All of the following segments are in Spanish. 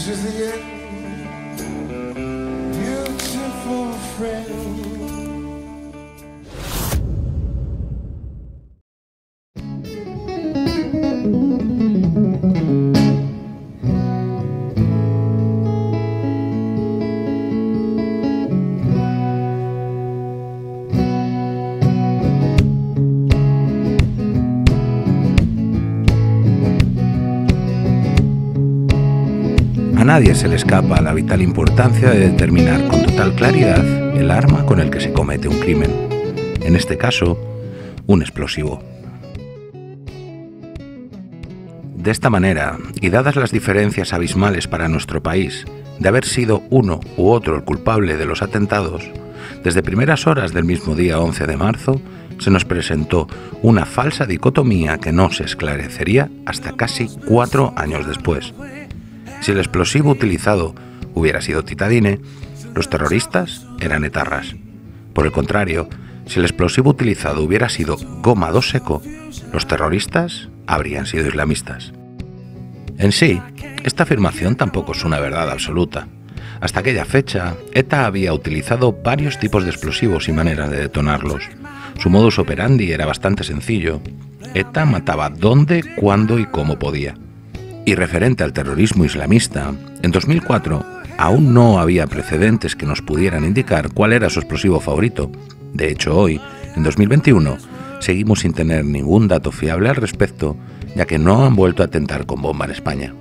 This is the end, beautiful friend. A nadie se le escapa la vital importancia de determinar con total claridad el arma con el que se comete un crimen. En este caso, un explosivo. De esta manera, y dadas las diferencias abismales para nuestro país de haber sido uno u otro el culpable de los atentados, desde primeras horas del mismo día 11 de marzo se nos presentó una falsa dicotomía que no se esclarecería hasta casi 4 años después. Si el explosivo utilizado hubiera sido titadine, los terroristas eran etarras. Por el contrario, si el explosivo utilizado hubiera sido goma 2 seco, los terroristas habrían sido islamistas. En sí, esta afirmación tampoco es una verdad absoluta. Hasta aquella fecha, ETA había utilizado varios tipos de explosivos y maneras de detonarlos. Su modus operandi era bastante sencillo. ETA mataba dónde, cuándo y cómo podía. Y referente al terrorismo islamista, en 2004 aún no había precedentes que nos pudieran indicar cuál era su explosivo favorito. De hecho, hoy, en 2021, seguimos sin tener ningún dato fiable al respecto, ya que no han vuelto a atentar con bomba en España.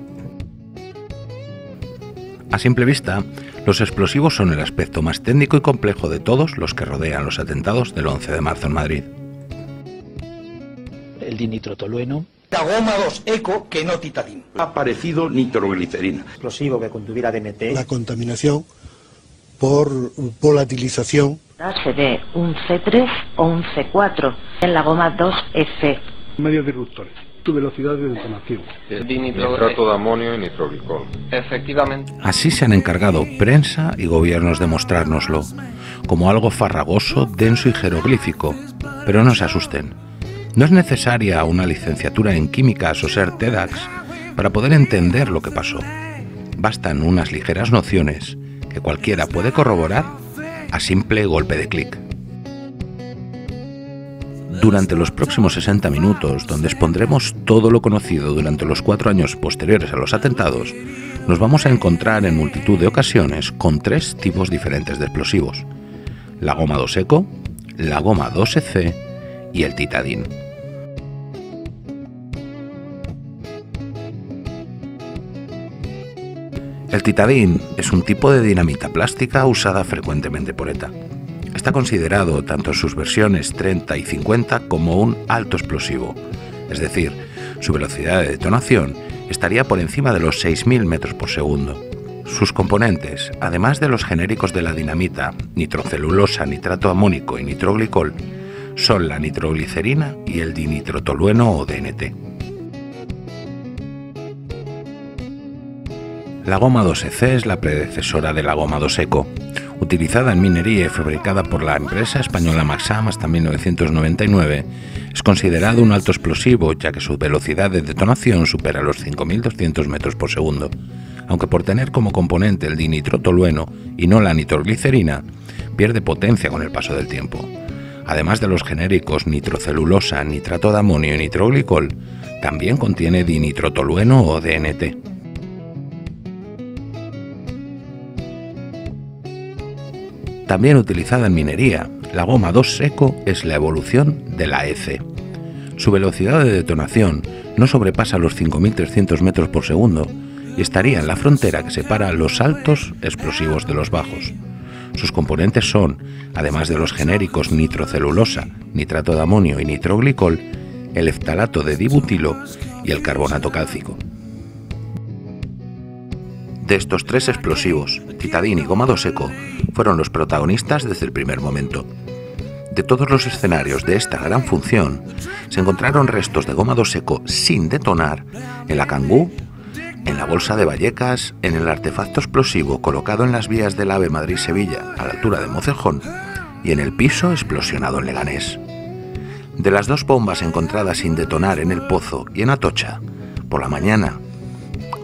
A simple vista, los explosivos son el aspecto más técnico y complejo de todos los que rodean los atentados del 11 de marzo en Madrid. El dinitrotolueno. La goma 2 eco que no titadín. Ha aparecido nitroglicerina. Explosivo que contuviera DMT. La contaminación por volatilización. Se ve un C3 o un C4 en la goma 2F. Medios disruptores. Tu velocidad de detonación. Nitrato de amonio y nitroglicol. Efectivamente. Así se han encargado prensa y gobiernos de mostrárnoslo, como algo farragoso, denso y jeroglífico. Pero no se asusten. No es necesaria una licenciatura en químicas o ser TEDx para poder entender lo que pasó. Bastan unas ligeras nociones que cualquiera puede corroborar a simple golpe de clic. Durante los próximos 60 minutos, donde expondremos todo lo conocido durante los 4 años posteriores a los atentados, nos vamos a encontrar en multitud de ocasiones con 3 tipos diferentes de explosivos: la goma 2 eco, la goma 2EC y el titadín. El titadín es un tipo de dinamita plástica usada frecuentemente por ETA. Está considerado, tanto en sus versiones 30 y 50, como un alto explosivo, es decir, su velocidad de detonación estaría por encima de los 6.000 metros por segundo. Sus componentes, además de los genéricos de la dinamita, nitrocelulosa, nitrato amónico y nitroglicol, son la nitroglicerina y el dinitrotolueno o DNT. La goma 2EC es la predecesora de la goma 2 eco, utilizada en minería y fabricada por la empresa española Maxam hasta 1999. Es considerado un alto explosivo, ya que su velocidad de detonación supera los 5.200 metros por segundo, aunque por tener como componente el dinitrotolueno y no la nitroglicerina, pierde potencia con el paso del tiempo. Además de los genéricos nitrocelulosa, nitrato de amonio y nitroglicol, también contiene dinitrotolueno o DNT. También utilizada en minería, la goma 2 eco es la evolución de la EC. Su velocidad de detonación no sobrepasa los 5.300 metros por segundo y estaría en la frontera que separa los altos explosivos de los bajos. Sus componentes son, además de los genéricos nitrocelulosa, nitrato de amonio y nitroglicol, el eftalato de dibutilo y el carbonato cálcico. De estos 3 explosivos, titadín y goma 2 eco, fueron los protagonistas desde el primer momento. De todos los escenarios de esta gran función, se encontraron restos de goma 2 eco sin detonar en la Kangoo, en la bolsa de Vallecas, en el artefacto explosivo colocado en las vías del AVE Madrid-Sevilla a la altura de Mocejón y en el piso explosionado en Leganés. De las 2 bombas encontradas sin detonar en El Pozo y en Atocha, por la mañana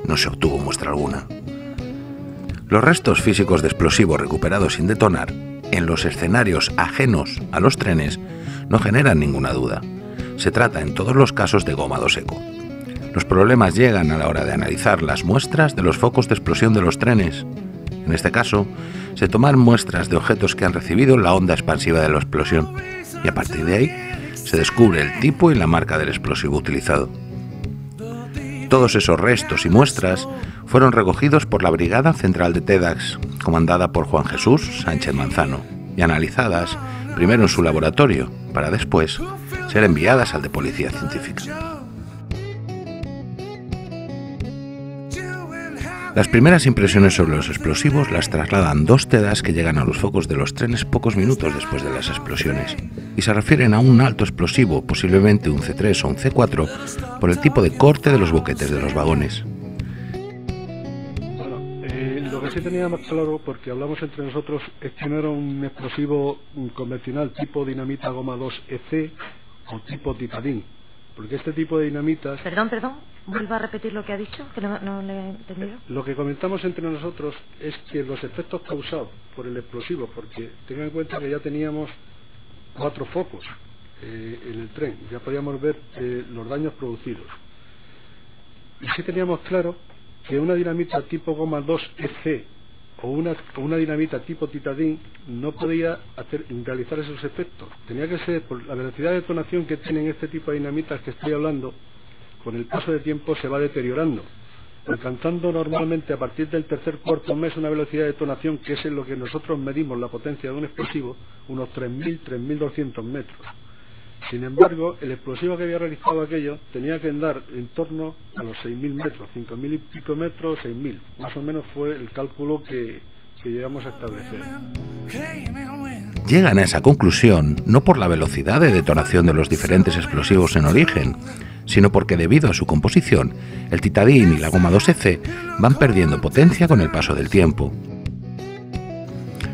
no se obtuvo muestra alguna. Los restos físicos de explosivos recuperados sin detonar en los escenarios ajenos a los trenes no generan ninguna duda. Se trata en todos los casos de goma 2 eco. Los problemas llegan a la hora de analizar las muestras de los focos de explosión de los trenes. En este caso, se toman muestras de objetos que han recibido la onda expansiva de la explosión y a partir de ahí se descubre el tipo y la marca del explosivo utilizado. Todos esos restos y muestras fueron recogidos por la Brigada Central de TEDx, comandada por Juan Jesús Sánchez Manzano, y analizadas primero en su laboratorio, para después ser enviadas al de Policía Científica. Las primeras impresiones sobre los explosivos las trasladan dos TEDx que llegan a los focos de los trenes pocos minutos después de las explosiones y se refieren a un alto explosivo, posiblemente un C3 o un C4, por el tipo de corte de los boquetes de los vagones. Bueno, lo que sí tenía más claro, porque hablamos entre nosotros, es que no era un explosivo convencional tipo dinamita goma 2 EC o tipo titadín. Porque este tipo de dinamitas... Perdón, vuelva a repetir lo que ha dicho, que no le he entendido. Lo que comentamos entre nosotros es que los efectos causados por el explosivo, porque tengan en cuenta que ya teníamos 4 focos en el tren, ya podíamos ver los daños producidos. Y sí teníamos claro que una dinamita tipo goma 2 EC o una dinamita tipo titadín no podía realizar esos efectos. Tenía que ser, por la velocidad de detonación que tienen este tipo de dinamitas que estoy hablando, con el paso de tiempo se va deteriorando, alcanzando normalmente a partir del tercer cuarto mes una velocidad de detonación que es en lo que nosotros medimos la potencia de un explosivo, unos 3.200 metros. Sin embargo, el explosivo que había realizado aquello tenía que andar en torno a los 6.000 metros, 5.000 y pico metros, 6.000. Más o menos fue el cálculo que llegamos a establecer. Llegan a esa conclusión no por la velocidad de detonación de los diferentes explosivos en origen, sino porque debido a su composición, el titadín y la goma 2EC van perdiendo potencia con el paso del tiempo.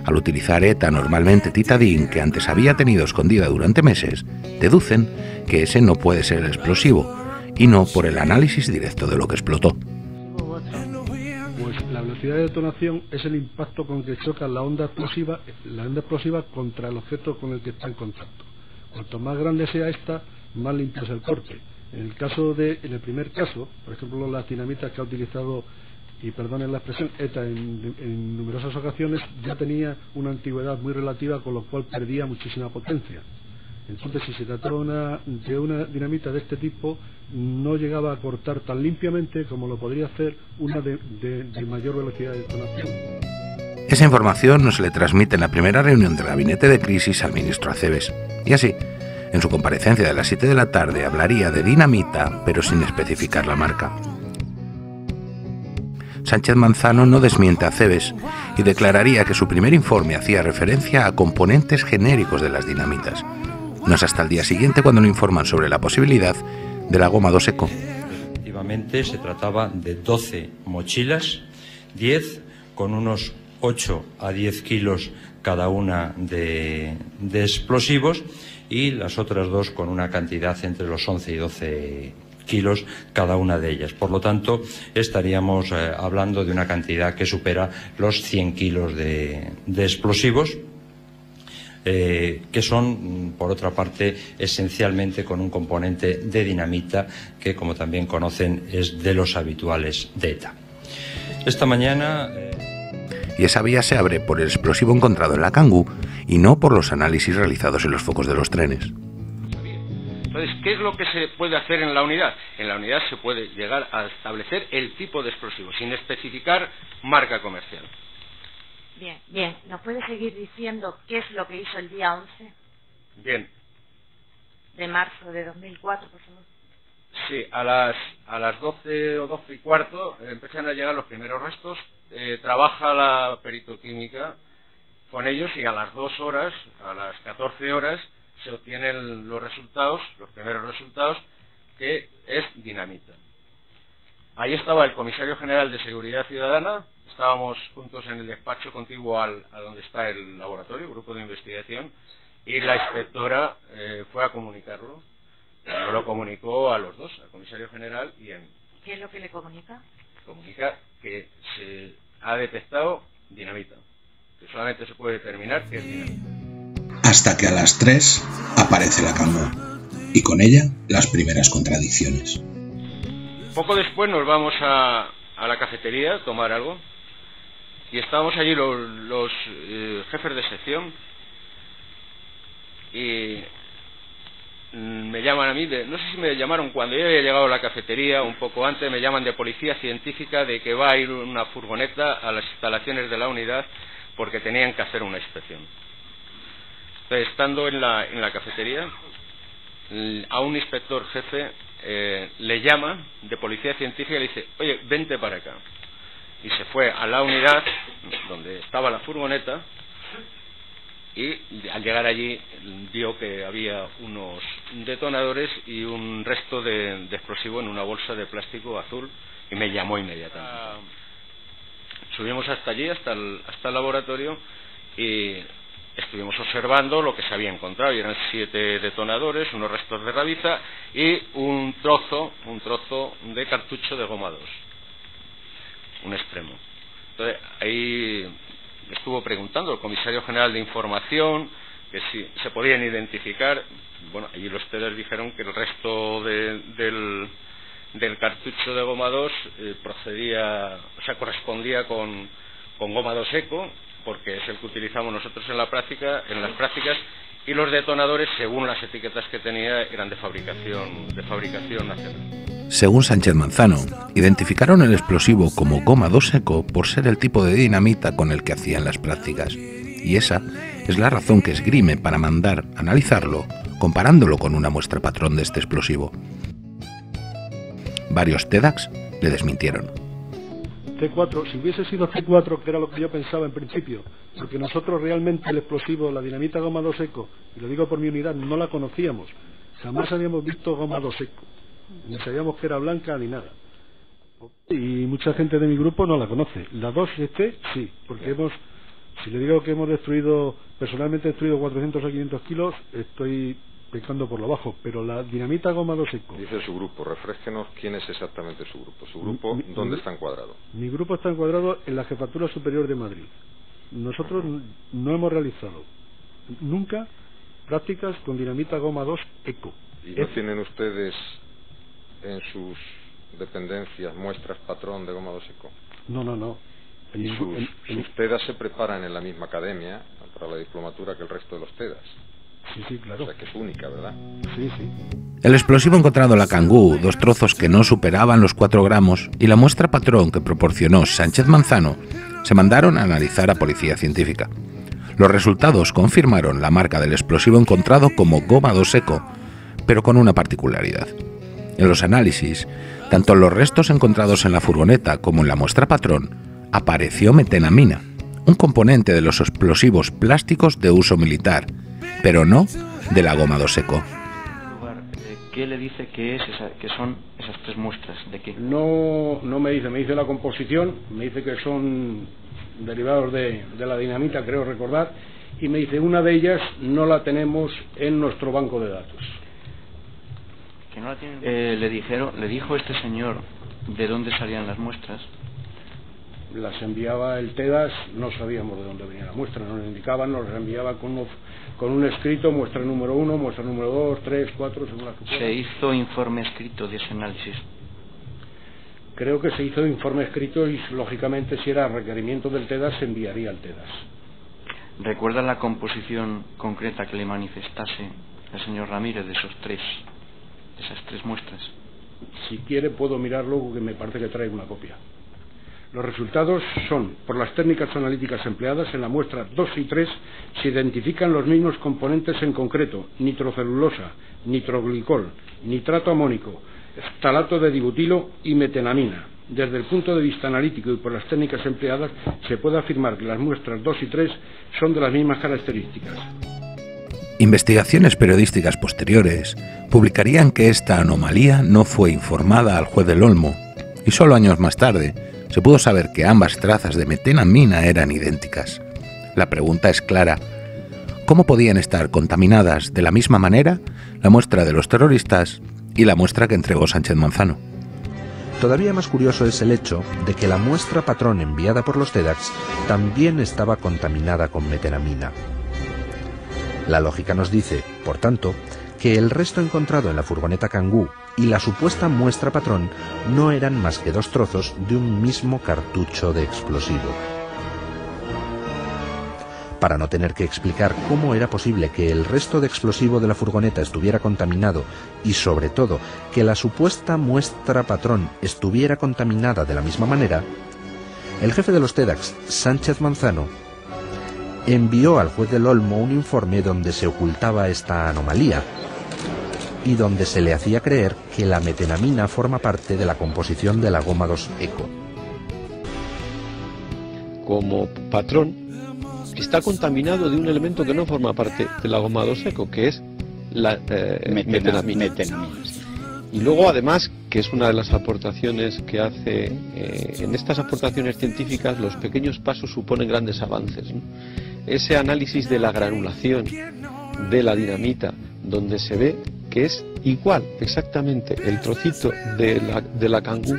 Al utilizar ETA normalmente titadín, que antes había tenido escondida durante meses, deducen que ese no puede ser el explosivo, y no por el análisis directo de lo que explotó. Pues la velocidad de detonación es el impacto con que choca la onda explosiva contra el objeto con el que está en contacto. Cuanto más grande sea esta, más limpio es el corte. En el primer caso, por ejemplo, las dinamitas que ha utilizado, y perdonen la expresión, ETA en numerosas ocasiones, ya tenía una antigüedad muy relativa, con lo cual perdía muchísima potencia. Entonces, si se trataba de una dinamita de este tipo, no llegaba a cortar tan limpiamente como lo podría hacer una de mayor velocidad de detonación. Esa información no se le transmite en la primera reunión del gabinete de crisis al ministro Acebes, y así, en su comparecencia de las 7 de la tarde, hablaría de dinamita, pero sin especificar la marca. Sánchez Manzano no desmiente a Acebes y declararía que su primer informe hacía referencia a componentes genéricos de las dinamitas. No es hasta el día siguiente cuando lo informan sobre la posibilidad de la goma 2 eco. Efectivamente, se trataba de 12 mochilas, 10 con unos 8 a 10 kilos cada una de explosivos, y las otras dos con una cantidad entre los 11 y 12 kilos cada una de ellas. Por lo tanto, estaríamos hablando de una cantidad que supera los 100 kilos de explosivos, que son, por otra parte, esencialmente con un componente de dinamita que, como también conocen, es de los habituales de ETA. Esta mañana... Y esa vía se abre por el explosivo encontrado en la Kangoo y no por los análisis realizados en los focos de los trenes. Entonces, ¿qué es lo que se puede hacer en la unidad? En la unidad se puede llegar a establecer el tipo de explosivo, sin especificar marca comercial. Bien. ¿Nos puede seguir diciendo qué es lo que hizo el día 11? Bien. De marzo de 2004, por favor. Sí, a las 12 o 12 y cuarto empiezan a llegar los primeros restos. Trabaja la peritoquímica con ellos y a las 2 horas, a las 14 horas, se obtienen los primeros resultados, que es dinamita. Ahí estaba el comisario general de Seguridad Ciudadana, estábamos juntos en el despacho contiguo a donde está el laboratorio, grupo de investigación, y la inspectora fue a comunicarlo. Lo comunicó a los dos, al comisario general y a mí. ¿Qué es lo que le comunica? Comunica que ha detectado dinamita, que solamente se puede determinar que es dinamita. Hasta que a las 3 aparece la Kangoo, y con ella las primeras contradicciones. Poco después nos vamos a la cafetería a tomar algo, y estábamos allí los jefes de sección, y me llaman a mí, no sé si me llamaron cuando yo había llegado a la cafetería, un poco antes, me llaman de policía científica de que va a ir una furgoneta a las instalaciones de la unidad porque tenían que hacer una inspección. Entonces, estando en la cafetería, a un inspector jefe le llama de policía científica y le dice: oye, vente para acá. Y se fue a la unidad donde estaba la furgoneta, y al llegar allí vio que había unos detonadores y un resto de explosivo en una bolsa de plástico azul, y me llamó inmediatamente. Subimos hasta allí, hasta el laboratorio, y estuvimos observando lo que se había encontrado, y eran 7 detonadores, unos restos de rabiza y un trozo de cartucho de goma 2, un extremo. Entonces ahí estuvo preguntando el comisario general de información que si se podían identificar. Bueno, allí los TEDers dijeron que el resto del cartucho de goma 2 correspondía con goma 2 eco, porque es el que utilizamos nosotros en las prácticas, y los detonadores, según las etiquetas que tenía, eran de fabricación nacional. Según Sánchez Manzano, identificaron el explosivo como goma 2 eco por ser el tipo de dinamita con el que hacían las prácticas, y esa es la razón que esgrime para mandar analizarlo, comparándolo con una muestra patrón de este explosivo. Varios TEDx le desmintieron. C4, si hubiese sido C4, que era lo que yo pensaba en principio, porque nosotros realmente el explosivo, la dinamita goma 2 eco, y lo digo por mi unidad, no la conocíamos, jamás habíamos visto goma 2 eco, ni sabíamos que era blanca ni nada, y mucha gente de mi grupo no la conoce. La 2EC sí, porque si le digo que hemos personalmente destruido 400 a 500 kilos, estoy pecando por lo bajo, pero la dinamita goma 2 eco. Dice su grupo, refresquenos quién es exactamente su grupo. ¿Su grupo dónde está encuadrado? Mi grupo está encuadrado en la Jefatura Superior de Madrid. Nosotros no hemos realizado nunca prácticas con dinamita goma 2 eco. ¿Y no tienen ustedes en sus dependencias muestras patrón de goma 2 eco? No. ¿Y sus TEDAS se preparan en la misma academia para la diplomatura que el resto de los TEDAS? Sí, claro. O sea que es única, ¿verdad? Sí. El explosivo encontrado en la Kangoo, 2 trozos que no superaban los 4 gramos, y la muestra patrón que proporcionó Sánchez Manzano se mandaron a analizar a policía científica. Los resultados confirmaron la marca del explosivo encontrado como goma 2 eco, pero con una particularidad. En los análisis, tanto en los restos encontrados en la furgoneta como en la muestra patrón, apareció metenamina, un componente de los explosivos plásticos de uso militar, pero no de la goma 2 eco. ¿Qué le dice que son esas 3 muestras? ¿De qué? No me dice la composición, me dice que son derivados de la dinamita, creo recordar, y me dice una de ellas no la tenemos en nuestro banco de datos. ¿Que no la tienen? ¿Le dijo este señor de dónde salían las muestras? Las enviaba el TEDAS, no sabíamos de dónde venía la muestra, nos lo indicaban, nos las enviaba con un escrito, muestra número 1, muestra número 2, 3, 4, según la que fuera. ¿Se hizo informe escrito de ese análisis? Creo que se hizo informe escrito y, lógicamente, si era requerimiento del TEDAS, se enviaría al TEDAS. ¿Recuerda la composición concreta que le manifestase el señor Ramírez de esas 3 muestras? Si quiere puedo mirarlo, porque me parece que traigo una copia. Los resultados son, por las técnicas analíticas empleadas, en la muestra 2 y 3 se identifican los mismos componentes en concreto: nitrocelulosa, nitroglicol, nitrato amónico, ftalato de dibutilo y metenamina. Desde el punto de vista analítico y por las técnicas empleadas, se puede afirmar que las muestras 2 y 3 son de las mismas características. Investigaciones periodísticas posteriores publicarían que esta anomalía no fue informada al juez del Olmo, y solo años más tarde se pudo saber que ambas trazas de metenamina eran idénticas. La pregunta es clara: ¿cómo podían estar contaminadas de la misma manera la muestra de los terroristas y la muestra que entregó Sánchez Manzano? Todavía más curioso es el hecho de que la muestra patrón enviada por los TEDx también estaba contaminada con metenamina. La lógica nos dice, por tanto, que el resto encontrado en la furgoneta Kangoo y la supuesta muestra patrón no eran más que 2 trozos de un mismo cartucho de explosivo. Para no tener que explicar cómo era posible que el resto de explosivo de la furgoneta estuviera contaminado y, sobre todo, que la supuesta muestra patrón estuviera contaminada de la misma manera, el jefe de los TEDx, Sánchez Manzano, envió al juez del Olmo un informe donde se ocultaba esta anomalía y donde se le hacía creer que la metenamina forma parte de la composición de la goma 2 Eco. Como patrón, está contaminado de un elemento que no forma parte de la goma 2 Eco, que es la metenamina. Y luego, además, que es una de las aportaciones que hace, en estas aportaciones científicas, los pequeños pasos suponen grandes avances, ¿no? Ese análisis de la granulación de la dinamita, donde se ve que es igual, exactamente, el trocito de la Kangoo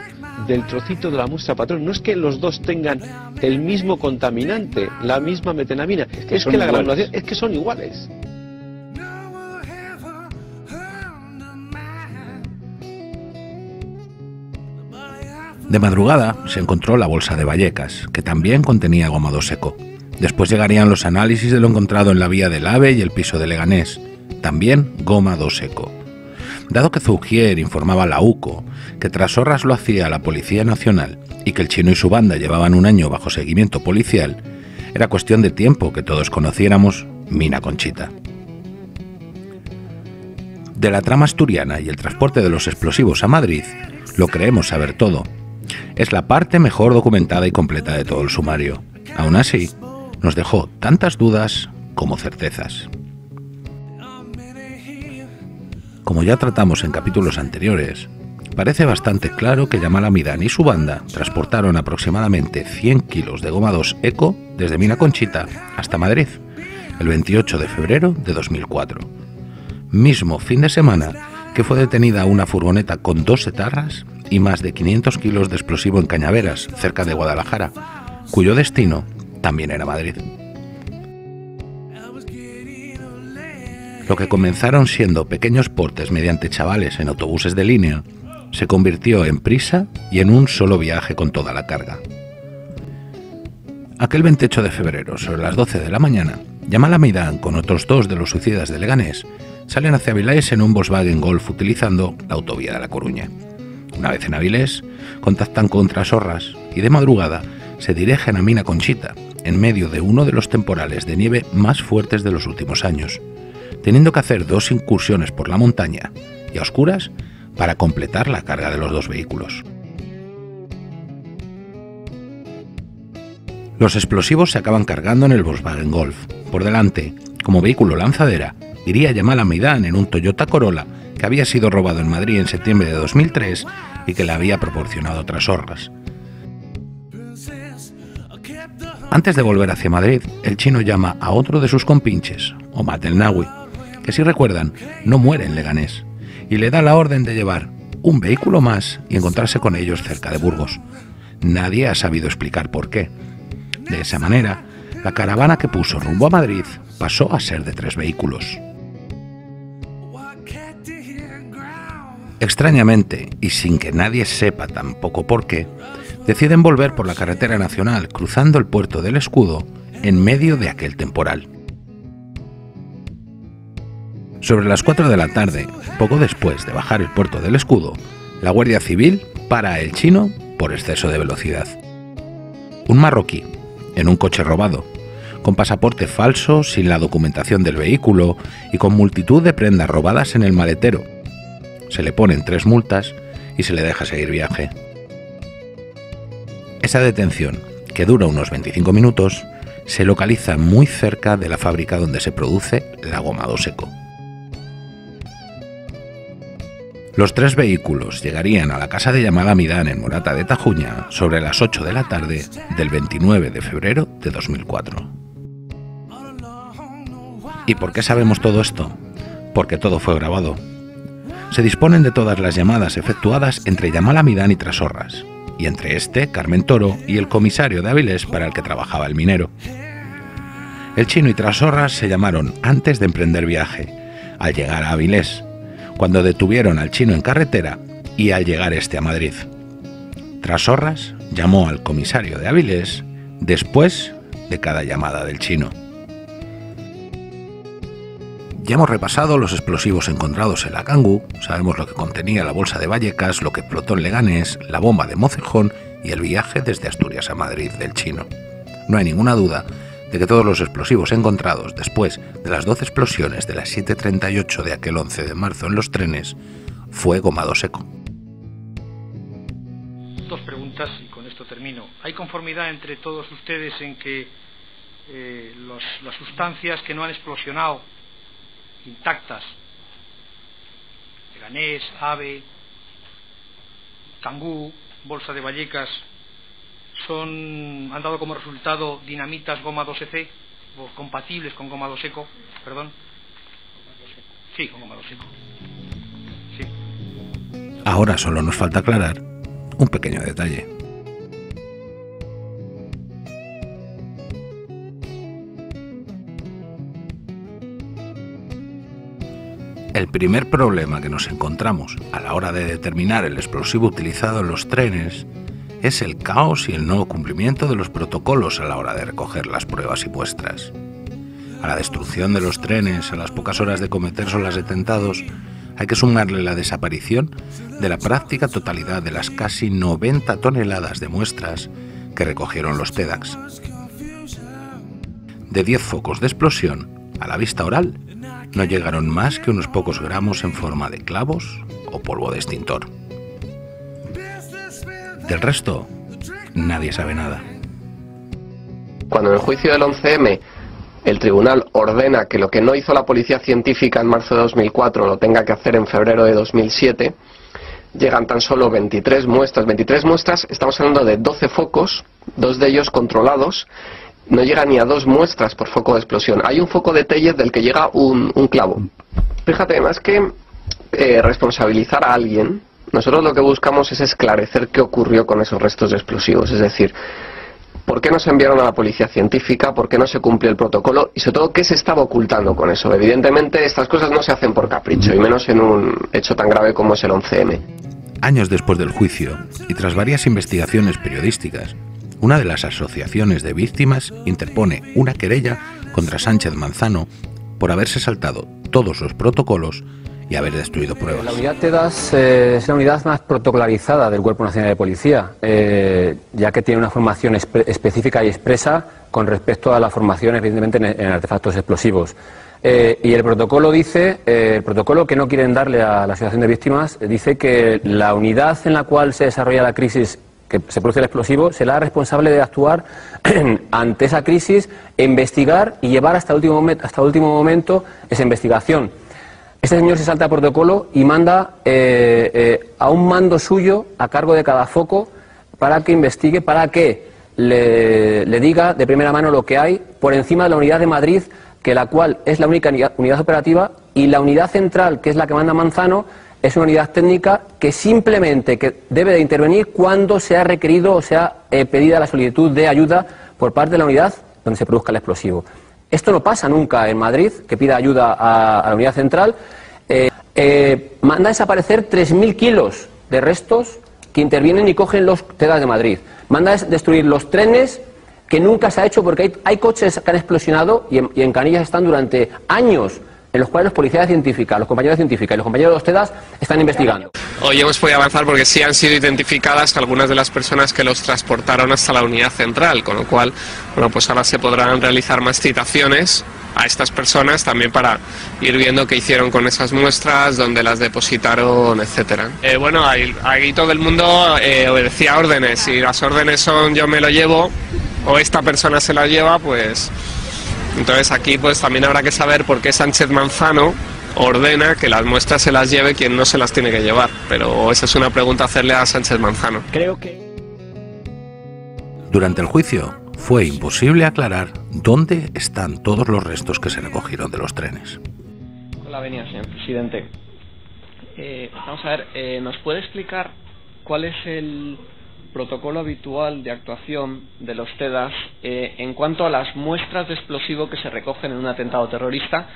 del trocito de la muestra patrón. No es que los dos tengan el mismo contaminante, la misma metenamina, es que la granulación, es que son iguales. De madrugada se encontró la bolsa de Vallecas, que también contenía goma 2 Eco. Después llegarían los análisis de lo encontrado en la vía del AVE y el piso de Leganés, también goma 2 Eco. Dado que Zougier informaba a la UCO que Trasorras lo hacía la Policía Nacional y que el Chino y su banda llevaban un año bajo seguimiento policial, era cuestión de tiempo que todos conociéramos Mina Conchita. De la trama asturiana y el transporte de los explosivos a Madrid, lo creemos saber todo. Es la parte mejor documentada y completa de todo el sumario. Aún así, nos dejó tantas dudas como certezas. Como ya tratamos en capítulos anteriores, parece bastante claro que Yamal Amidán y su banda transportaron aproximadamente 100 kilos de goma 2 Eco desde Mina Conchita hasta Madrid, el 28 de febrero de 2004. Mismo fin de semana que fue detenida una furgoneta con 2 etarras y más de 500 kilos de explosivo en Cañaveras, cerca de Guadalajara, cuyo destino también era Madrid. Lo que comenzaron siendo pequeños portes mediante chavales en autobuses de línea, se convirtió en prisa y en un solo viaje con toda la carga. Aquel 28 de febrero, sobre las 12 de la mañana, Yamal Amidán, con otros 2 de los suicidas de Leganés, salen hacia Avilés en un Volkswagen Golf utilizando la autovía de La Coruña. Una vez en Avilés, contactan con Trasorras y de madrugada se dirigen a Mina Conchita, en medio de uno de los temporales de nieve más fuertes de los últimos años, teniendo que hacer 2 incursiones por la montaña y a oscuras para completar la carga de los 2 vehículos. Los explosivos se acaban cargando en el Volkswagen Golf. Por delante, como vehículo lanzadera, iría Yamal Amidán en un Toyota Corolla que había sido robado en Madrid en septiembre de 2003 y que le había proporcionado Trasorras. Antes de volver hacia Madrid, el Chino llama a otro de sus compinches, Omar del Nawi, que si recuerdan, no muere en Leganés, y le da la orden de llevar un vehículo más y encontrarse con ellos cerca de Burgos. Nadie ha sabido explicar por qué. De esa manera, la caravana que puso rumbo a Madrid pasó a ser de 3 vehículos. Extrañamente, y sin que nadie sepa tampoco por qué, deciden volver por la carretera nacional cruzando el puerto del Escudo en medio de aquel temporal. Sobre las 4 de la tarde, poco después de bajar el puerto del Escudo, la Guardia Civil para a el Chino por exceso de velocidad. Un marroquí, en un coche robado, con pasaporte falso, sin la documentación del vehículo y con multitud de prendas robadas en el maletero. Se le ponen 3 multas y se le deja seguir viaje. Esa detención, que dura unos 25 minutos, se localiza muy cerca de la fábrica donde se produce la goma 2 Eco. Los 3 vehículos llegarían a la casa de Yamal Amidán en Morata de Tajuña sobre las 8 de la tarde del 29 de febrero de 2004. ¿Y por qué sabemos todo esto? Porque todo fue grabado. se disponen de todas las llamadas efectuadas entre Yamal Amidán y Trasorras, y entre este, Carmen Toro, y el comisario de Avilés para el que trabajaba el minero. El Chino y Trasorras se llamaron antes de emprender viaje, al llegar a Avilés, cuando detuvieron al Chino en carretera y al llegar este a Madrid. Trasorras llamó al comisario de Avilés después de cada llamada del Chino. Ya hemos repasado los explosivos encontrados en la Kangoo, sabemos lo que contenía la bolsa de Vallecas, lo que explotó en Leganés, la bomba de Mocejón y el viaje desde Asturias a Madrid del Chino. No hay ninguna duda de que todos los explosivos encontrados después de las 12 explosiones de las 7:38 de aquel 11 de marzo en los trenes fue gomado seco. Dos preguntas y con esto termino. ¿Hay conformidad entre todos ustedes en que las sustancias que no han explosionado intactas, Leganés, AVE, Kangoo, bolsa de Vallecas, han dado como resultado dinamitas goma 2EC, o compatibles con goma 2 seco, perdón? Sí, con goma 2 seco. Sí. Ahora solo nos falta aclarar un pequeño detalle. El primer problema que nos encontramos a la hora de determinar el explosivo utilizado en los trenes es el caos y el no cumplimiento de los protocolos a la hora de recoger las pruebas y muestras. A la destrucción de los trenes a las pocas horas de cometerse los atentados hay que sumarle la desaparición de la práctica totalidad de las casi 90 toneladas de muestras que recogieron los TEDx. De 10 focos de explosión, a la vista oral, no llegaron más que unos pocos gramos en forma de clavos o polvo de extintor. Del resto, nadie sabe nada. Cuando en el juicio del 11M el tribunal ordena que lo que no hizo la policía científica en marzo de 2004 lo tenga que hacer en febrero de 2007, llegan tan solo 23 muestras. 23 muestras, estamos hablando de 12 focos, 2 de ellos controlados. No llega ni a 2 muestras por foco de explosión. Hay un foco de Tellez del que llega un clavo. Fíjate, más que responsabilizar a alguien, nosotros lo que buscamos es esclarecer qué ocurrió con esos restos de explosivos. Es decir, por qué no se enviaron a la policía científica, por qué no se cumplió el protocolo y sobre todo qué se estaba ocultando con eso. Evidentemente estas cosas no se hacen por capricho y menos en un hecho tan grave como es el 11M. Años después del juicio y tras varias investigaciones periodísticas, una de las asociaciones de víctimas interpone una querella contra Sánchez Manzano por haberse saltado todos los protocolos y haber destruido pruebas. La unidad TEDx es la unidad más protocolarizada del Cuerpo Nacional de Policía, ya que tiene una formación específica y expresa con respecto a la formación, evidentemente, en artefactos explosivos. Y el protocolo dice, el protocolo que no quieren darle a la asociación de víctimas, dice que la unidad en la cual se desarrolla la crisis que se produce el explosivo será responsable de actuar ante esa crisis, investigar y llevar hasta el último momento esa investigación. Este señor se salta el protocolo y manda a un mando suyo a cargo de cada foco para que investigue, para que le diga de primera mano lo que hay por encima de la unidad de Madrid, que la cual es la única unidad operativa, y la unidad central, que es la que manda Manzano, es una unidad técnica que simplemente debe de intervenir cuando se ha requerido o se ha pedida la solicitud de ayuda por parte de la unidad donde se produzca el explosivo. Esto no pasa nunca en Madrid, que pida ayuda a la unidad central. Manda desaparecer 3.000 kilos de restos que intervienen y cogen los TEDx de Madrid. Manda destruir los trenes, que nunca se ha hecho porque hay coches que han explosionado y en Canillas están durante años, en los cuales los policías científicos, los compañeros científicos y los compañeros de los TEDx están investigando. Hoy hemos podido avanzar porque sí han sido identificadas algunas de las personas que los transportaron hasta la unidad central, con lo cual, bueno, pues ahora se podrán realizar más citaciones a estas personas también para ir viendo qué hicieron con esas muestras, dónde las depositaron, etcétera. Bueno, ahí todo el mundo obedecía órdenes, y las órdenes son yo me lo llevo o esta persona se la lleva, pues entonces aquí pues también habrá que saber por qué Sánchez Manzano ordena que las muestras se las lleve quien no se las tiene que llevar, pero esa es una pregunta a hacerle a Sánchez Manzano. Creo que durante el juicio fue imposible aclarar dónde están todos los restos que se recogieron de los trenes. Con la venia, señor presidente. Vamos a ver, ¿nos puede explicar cuál es el protocolo habitual de actuación de los TEDAS en cuanto a las muestras de explosivo que se recogen en un atentado terrorista?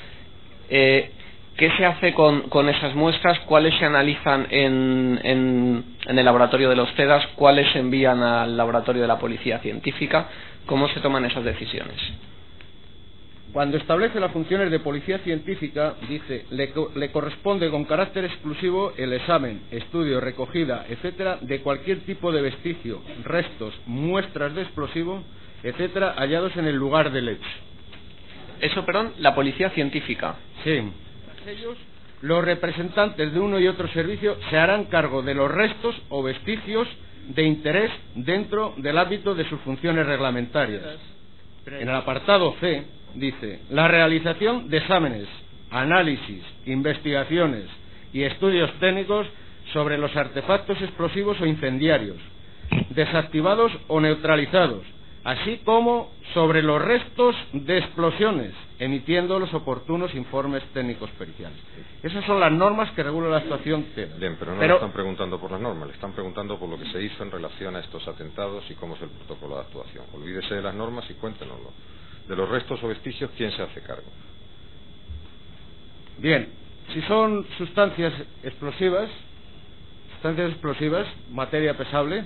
¿Qué se hace con esas muestras? ¿Cuáles se analizan en el laboratorio de los TEDAS? ¿Cuáles se envían al laboratorio de la policía científica? ¿Cómo se toman esas decisiones? Cuando establece las funciones de policía científica, dice, le corresponde con carácter exclusivo el examen, estudio, recogida, etcétera, de cualquier tipo de vestigio, restos, muestras de explosivo, etcétera, hallados en el lugar del hecho. Eso, perdón, la policía científica. Sí. Ellos, los representantes de uno y otro servicio, se harán cargo de los restos o vestigios de interés dentro del ámbito de sus funciones reglamentarias. En el apartado C dice: la realización de exámenes, análisis, investigaciones y estudios técnicos sobre los artefactos explosivos o incendiarios, desactivados o neutralizados, así como sobre los restos de explosiones, emitiendo los oportunos informes técnicos periciales. Esas son las normas que regulan la actuación TEDAS. Bien, pero no le están preguntando por las normas, le están preguntando por lo que se hizo en relación a estos atentados y cómo es el protocolo de actuación. Olvídese de las normas y cuéntenoslo. De los restos o vestigios, ¿quién se hace cargo? Bien, si son sustancias explosivas, materia pesable,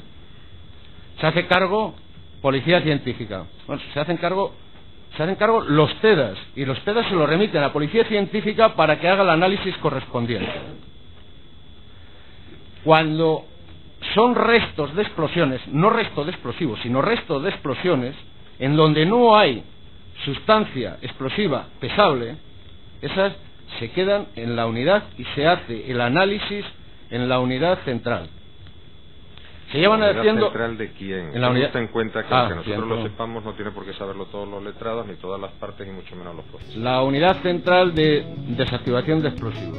se hace cargo policía científica. Bueno, se hacen cargo los TEDAS, y los TEDAS se lo remiten a la policía científica para que haga el análisis correspondiente. Cuando son restos de explosiones, no resto de explosivos, sino resto de explosiones, en donde no hay sustancia explosiva pesable, esas se quedan en la unidad y se hace el análisis en la unidad central. Se llevan ¿La unidad haciendo central de quién? en la unidad. Ten en cuenta que aunque nosotros bien, lo sepamos, no tiene por qué saberlo todos los letrados, ni todas las partes, y mucho menos los profesores. La unidad central de desactivación de explosivos.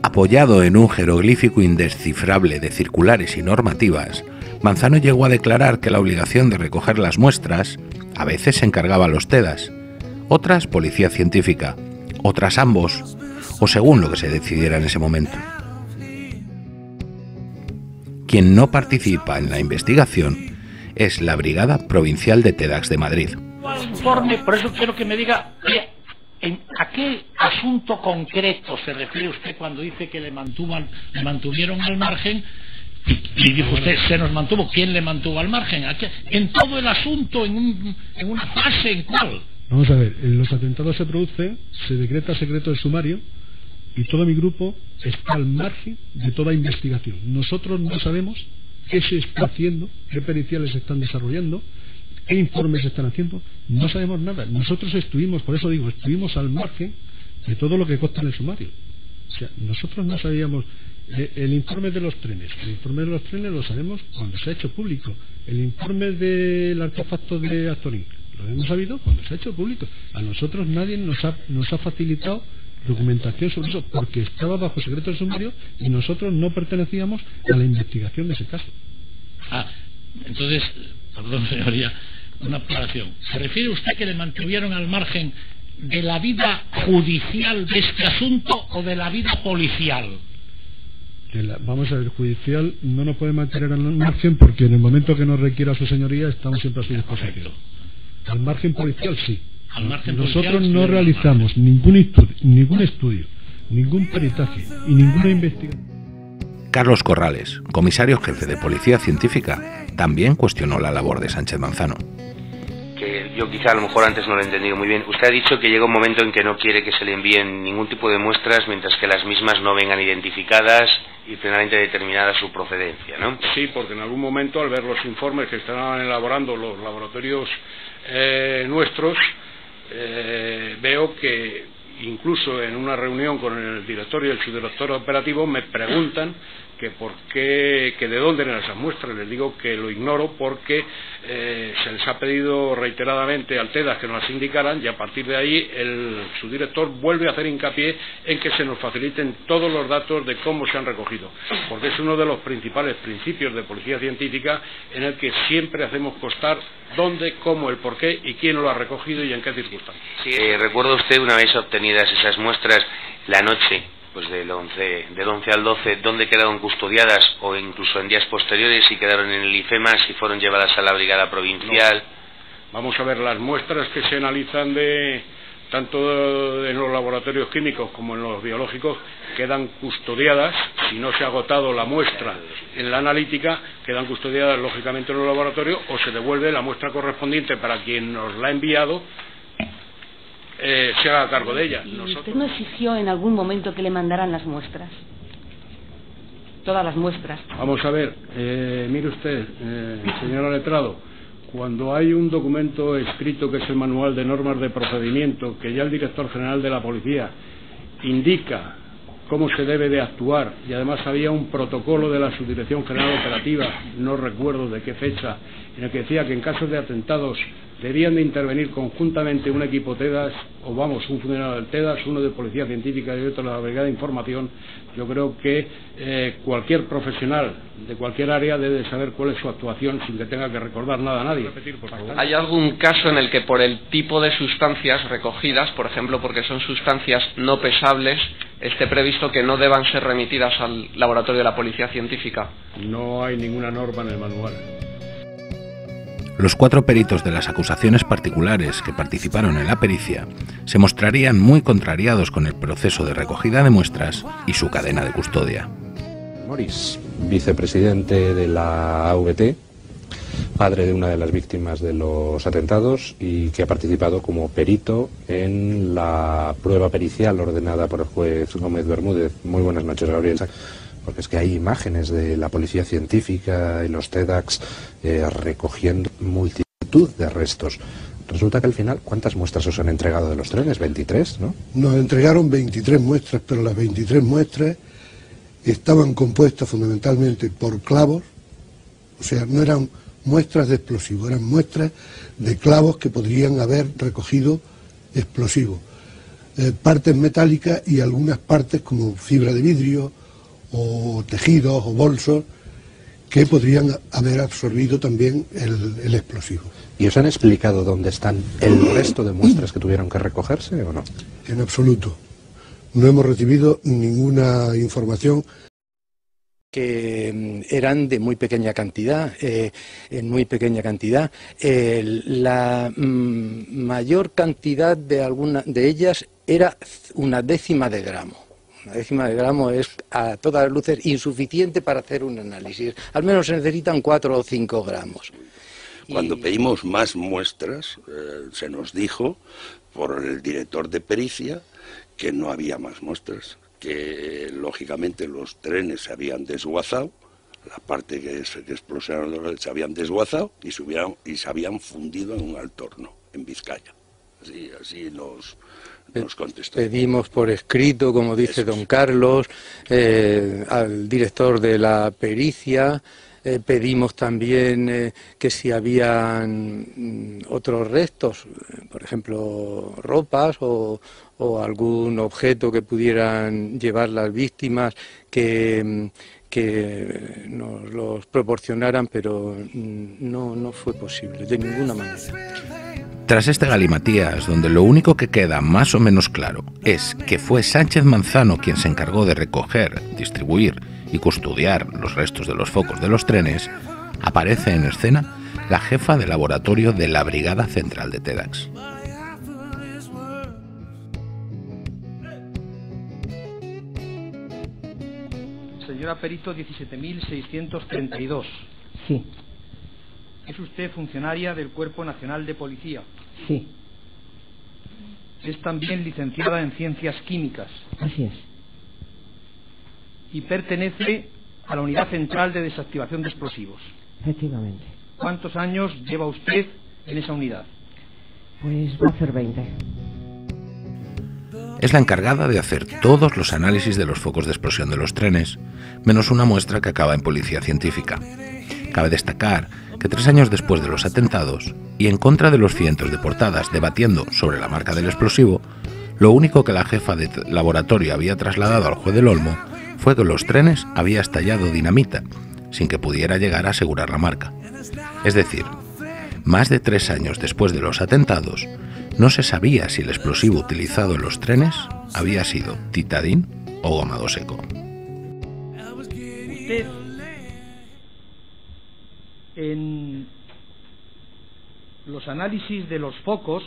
Apoyado en un jeroglífico indescifrable de circulares y normativas, Manzano llegó a declarar que la obligación de recoger las muestras a veces se encargaba a los TEDAS, otras policía científica, otras ambos, o según lo que se decidiera en ese momento. Quien no participa en la investigación es la Brigada Provincial de TEDAS de Madrid. Informe, por eso quiero que me diga ¿a qué asunto concreto se refiere usted cuando dice que le mantuvieron al margen? Y dijo usted, se nos mantuvo. ¿Quién le mantuvo al margen? ¿En todo el asunto? ¿En una fase? ¿En cuál? Vamos a ver, los atentados se producen, se decreta secreto del sumario y todo mi grupo está al margen de toda investigación. Nosotros no sabemos qué se está haciendo, qué periciales se están desarrollando, qué informes se están haciendo, no sabemos nada. Nosotros estuvimos, por eso digo, estuvimos al margen de todo lo que consta en el sumario. O sea, nosotros no sabíamos el informe de los trenes. El informe de los trenes lo sabemos cuando se ha hecho público. El informe del artefacto de Astorín lo hemos sabido cuando se ha hecho público. A nosotros nadie nos ha facilitado documentación sobre eso porque estaba bajo secreto del sumario y nosotros no pertenecíamos a la investigación de ese caso. Entonces, perdón señoría, una aclaración. ¿Se refiere usted que le mantuvieron al margen de la vida judicial de este asunto o de la vida policial? Vamos a ver, judicial no nos puede mantener al margen porque en el momento que nos requiera su señoría estamos siempre a su disposición. Al margen policial sí. Al margen nosotros policial, no realizamos ningún estudio, ningún peritaje y ninguna investigación. Carlos Corrales, comisario jefe de Policía Científica, también cuestionó la labor de Sánchez Manzano. Que yo quizá a lo mejor antes no lo he entendido muy bien. Usted ha dicho que llega un momento en que no quiere que se le envíen ningún tipo de muestras mientras que las mismas no vengan identificadas y plenamente determinada su procedencia, ¿no? Sí, porque en algún momento al ver los informes que están elaborando los laboratorios nuestros, veo que incluso en una reunión con el director y el subdirector operativo me preguntan que por qué, que de dónde eran esas muestras. Les digo que lo ignoro porque se les ha pedido reiteradamente al TEDAS que nos las indicaran y a partir de ahí el subdirector vuelve a hacer hincapié en que se nos faciliten todos los datos de cómo se han recogido, porque es uno de los principales principios de policía científica en el que siempre hacemos constar dónde, cómo, el por qué y quién lo ha recogido y en qué circunstancias. Sí, ¿recuerda usted una vez obtenidas esas muestras la noche pues del 11 al 12, ¿dónde quedaron custodiadas o incluso en días posteriores, si quedaron en el IFEMA, si fueron llevadas a la brigada provincial? No. Vamos a ver, las muestras que se analizan tanto en los laboratorios químicos como en los biológicos quedan custodiadas. Si no se ha agotado la muestra en la analítica, quedan custodiadas lógicamente en los laboratorios, o se devuelve la muestra correspondiente para quien nos la ha enviado, se haga cargo de ella. ¿Y usted no exigió en algún momento que le mandaran las muestras? Todas las muestras. Vamos a ver, mire usted, señora letrado, cuando hay un documento escrito que es el Manual de Normas de Procedimiento, que ya el director general de la policía indica cómo se debe de actuar, y además había un protocolo de la Subdirección General Operativa, no recuerdo de qué fecha, en el que decía que en casos de atentados debían de intervenir conjuntamente un equipo TEDAS, o vamos, un funcionario del TEDAS, uno de Policía Científica y otro de la Brigada de Información. Yo creo que cualquier profesional de cualquier área debe saber cuál es su actuación sin que tenga que recordar nada a nadie. ¿Hay algún caso en el que por el tipo de sustancias recogidas, por ejemplo porque son sustancias no pesables, esté previsto que no deban ser remitidas al laboratorio de la Policía Científica? No hay ninguna norma en el manual. Los 4 peritos de las acusaciones particulares que participaron en la pericia se mostrarían muy contrariados con el proceso de recogida de muestras y su cadena de custodia. Morris, vicepresidente de la AVT, padre de una de las víctimas de los atentados y que ha participado como perito en la prueba pericial ordenada por el juez Gómez Bermúdez. Muy buenas noches, Gabriel. Porque es que hay imágenes de la policía científica y los TEDx recogiendo multitud de restos. Resulta que al final, ¿cuántas muestras os han entregado de los trenes? 23, ¿no? Nos entregaron 23 muestras, pero las 23 muestras estaban compuestas fundamentalmente por clavos, o sea, no eran muestras de explosivos, eran muestras de clavos que podrían haber recogido explosivos. Partes metálicas y algunas partes como fibra de vidrio, o tejidos o bolsos que podrían haber absorbido también el explosivo. ¿Y os han explicado dónde están el resto de muestras que tuvieron que recogerse o no? En absoluto. No hemos recibido ninguna información. Que eran de muy pequeña cantidad, en muy pequeña cantidad. La mayor cantidad de alguna de ellas era 1/10 de gramo. 1/10 de gramo es a todas luces insuficiente para hacer un análisis. Al menos se necesitan 4 o 5 gramos. Cuando pedimos más muestras, se nos dijo por el director de pericia que no había más muestras, que lógicamente los trenes se habían desguazado, la parte que explosionaron se habían desguazado y se habían fundido en un alto horno en Vizcaya. Así nos contestó. Pedimos por escrito, como dice don Carlos, al director de la pericia. Pedimos también que si habían otros restos, por ejemplo ropas o algún objeto que pudieran llevar las víctimas, que nos los proporcionaran, pero no fue posible, de ninguna manera. Tras este galimatías, donde lo único que queda más o menos claro es que fue Sánchez Manzano quien se encargó de recoger, distribuir y custodiar los restos de los focos de los trenes, aparece en escena la jefa de laboratorio de la Brigada Central de TEDx. Señora Perito 17.632. Sí. ¿Es usted funcionaria del Cuerpo Nacional de Policía? Sí. Es también licenciada en Ciencias Químicas. Así es. Y pertenece a la Unidad Central de Desactivación de Explosivos. Efectivamente. ¿Cuántos años lleva usted en esa unidad? Pues va a ser 20. Es la encargada de hacer todos los análisis de los focos de explosión de los trenes, menos una muestra que acaba en Policía Científica. Cabe destacar que 3 años después de los atentados, y en contra de los cientos de portadas debatiendo sobre la marca del explosivo, lo único que la jefa de laboratorio había trasladado al juez del Olmo fue que los trenes había estallado dinamita, sin que pudiera llegar a asegurar la marca. Es decir, más de 3 años después de los atentados, no se sabía si el explosivo utilizado en los trenes había sido titadín o gomado seco. Usted, en los análisis de los focos,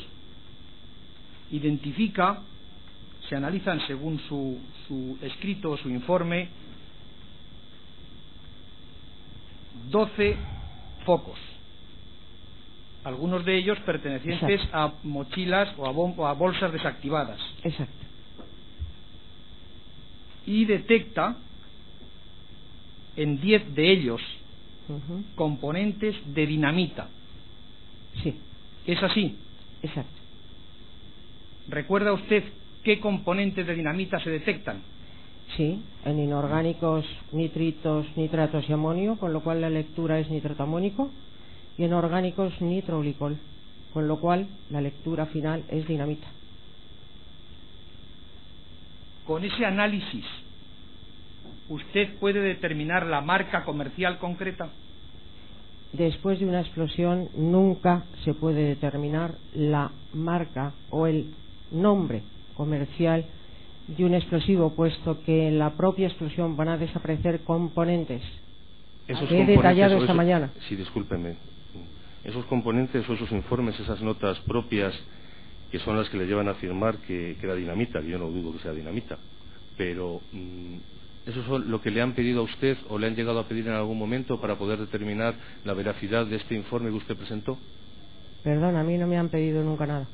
se analizan según su escrito o su informe 12 focos, algunos de ellos pertenecientes a mochilas o a bolsas desactivadas. Exacto. Y detecta en 10 de ellos componentes de dinamita. Sí. ¿Es así? Exacto. ¿Recuerda usted qué componentes de dinamita se detectan? Sí, en inorgánicos, nitritos, nitratos y amonio, con lo cual la lectura es nitrato amónico, y en orgánicos nitroglicol, con lo cual la lectura final es dinamita. Con ese análisis, ¿usted puede determinar la marca comercial concreta? Después de una explosión nunca se puede determinar la marca o el nombre comercial de un explosivo, puesto que en la propia explosión van a desaparecer componentes. He detallado esta mañana. Sí, discúlpeme. Esos componentes o esos informes, esas notas propias, que son las que le llevan a afirmar que era dinamita, yo no dudo que sea dinamita, pero ¿eso es lo que le han pedido a usted o le han llegado a pedir en algún momento para poder determinar la veracidad de este informe que usted presentó? Perdón, a mí no me han pedido nunca nada.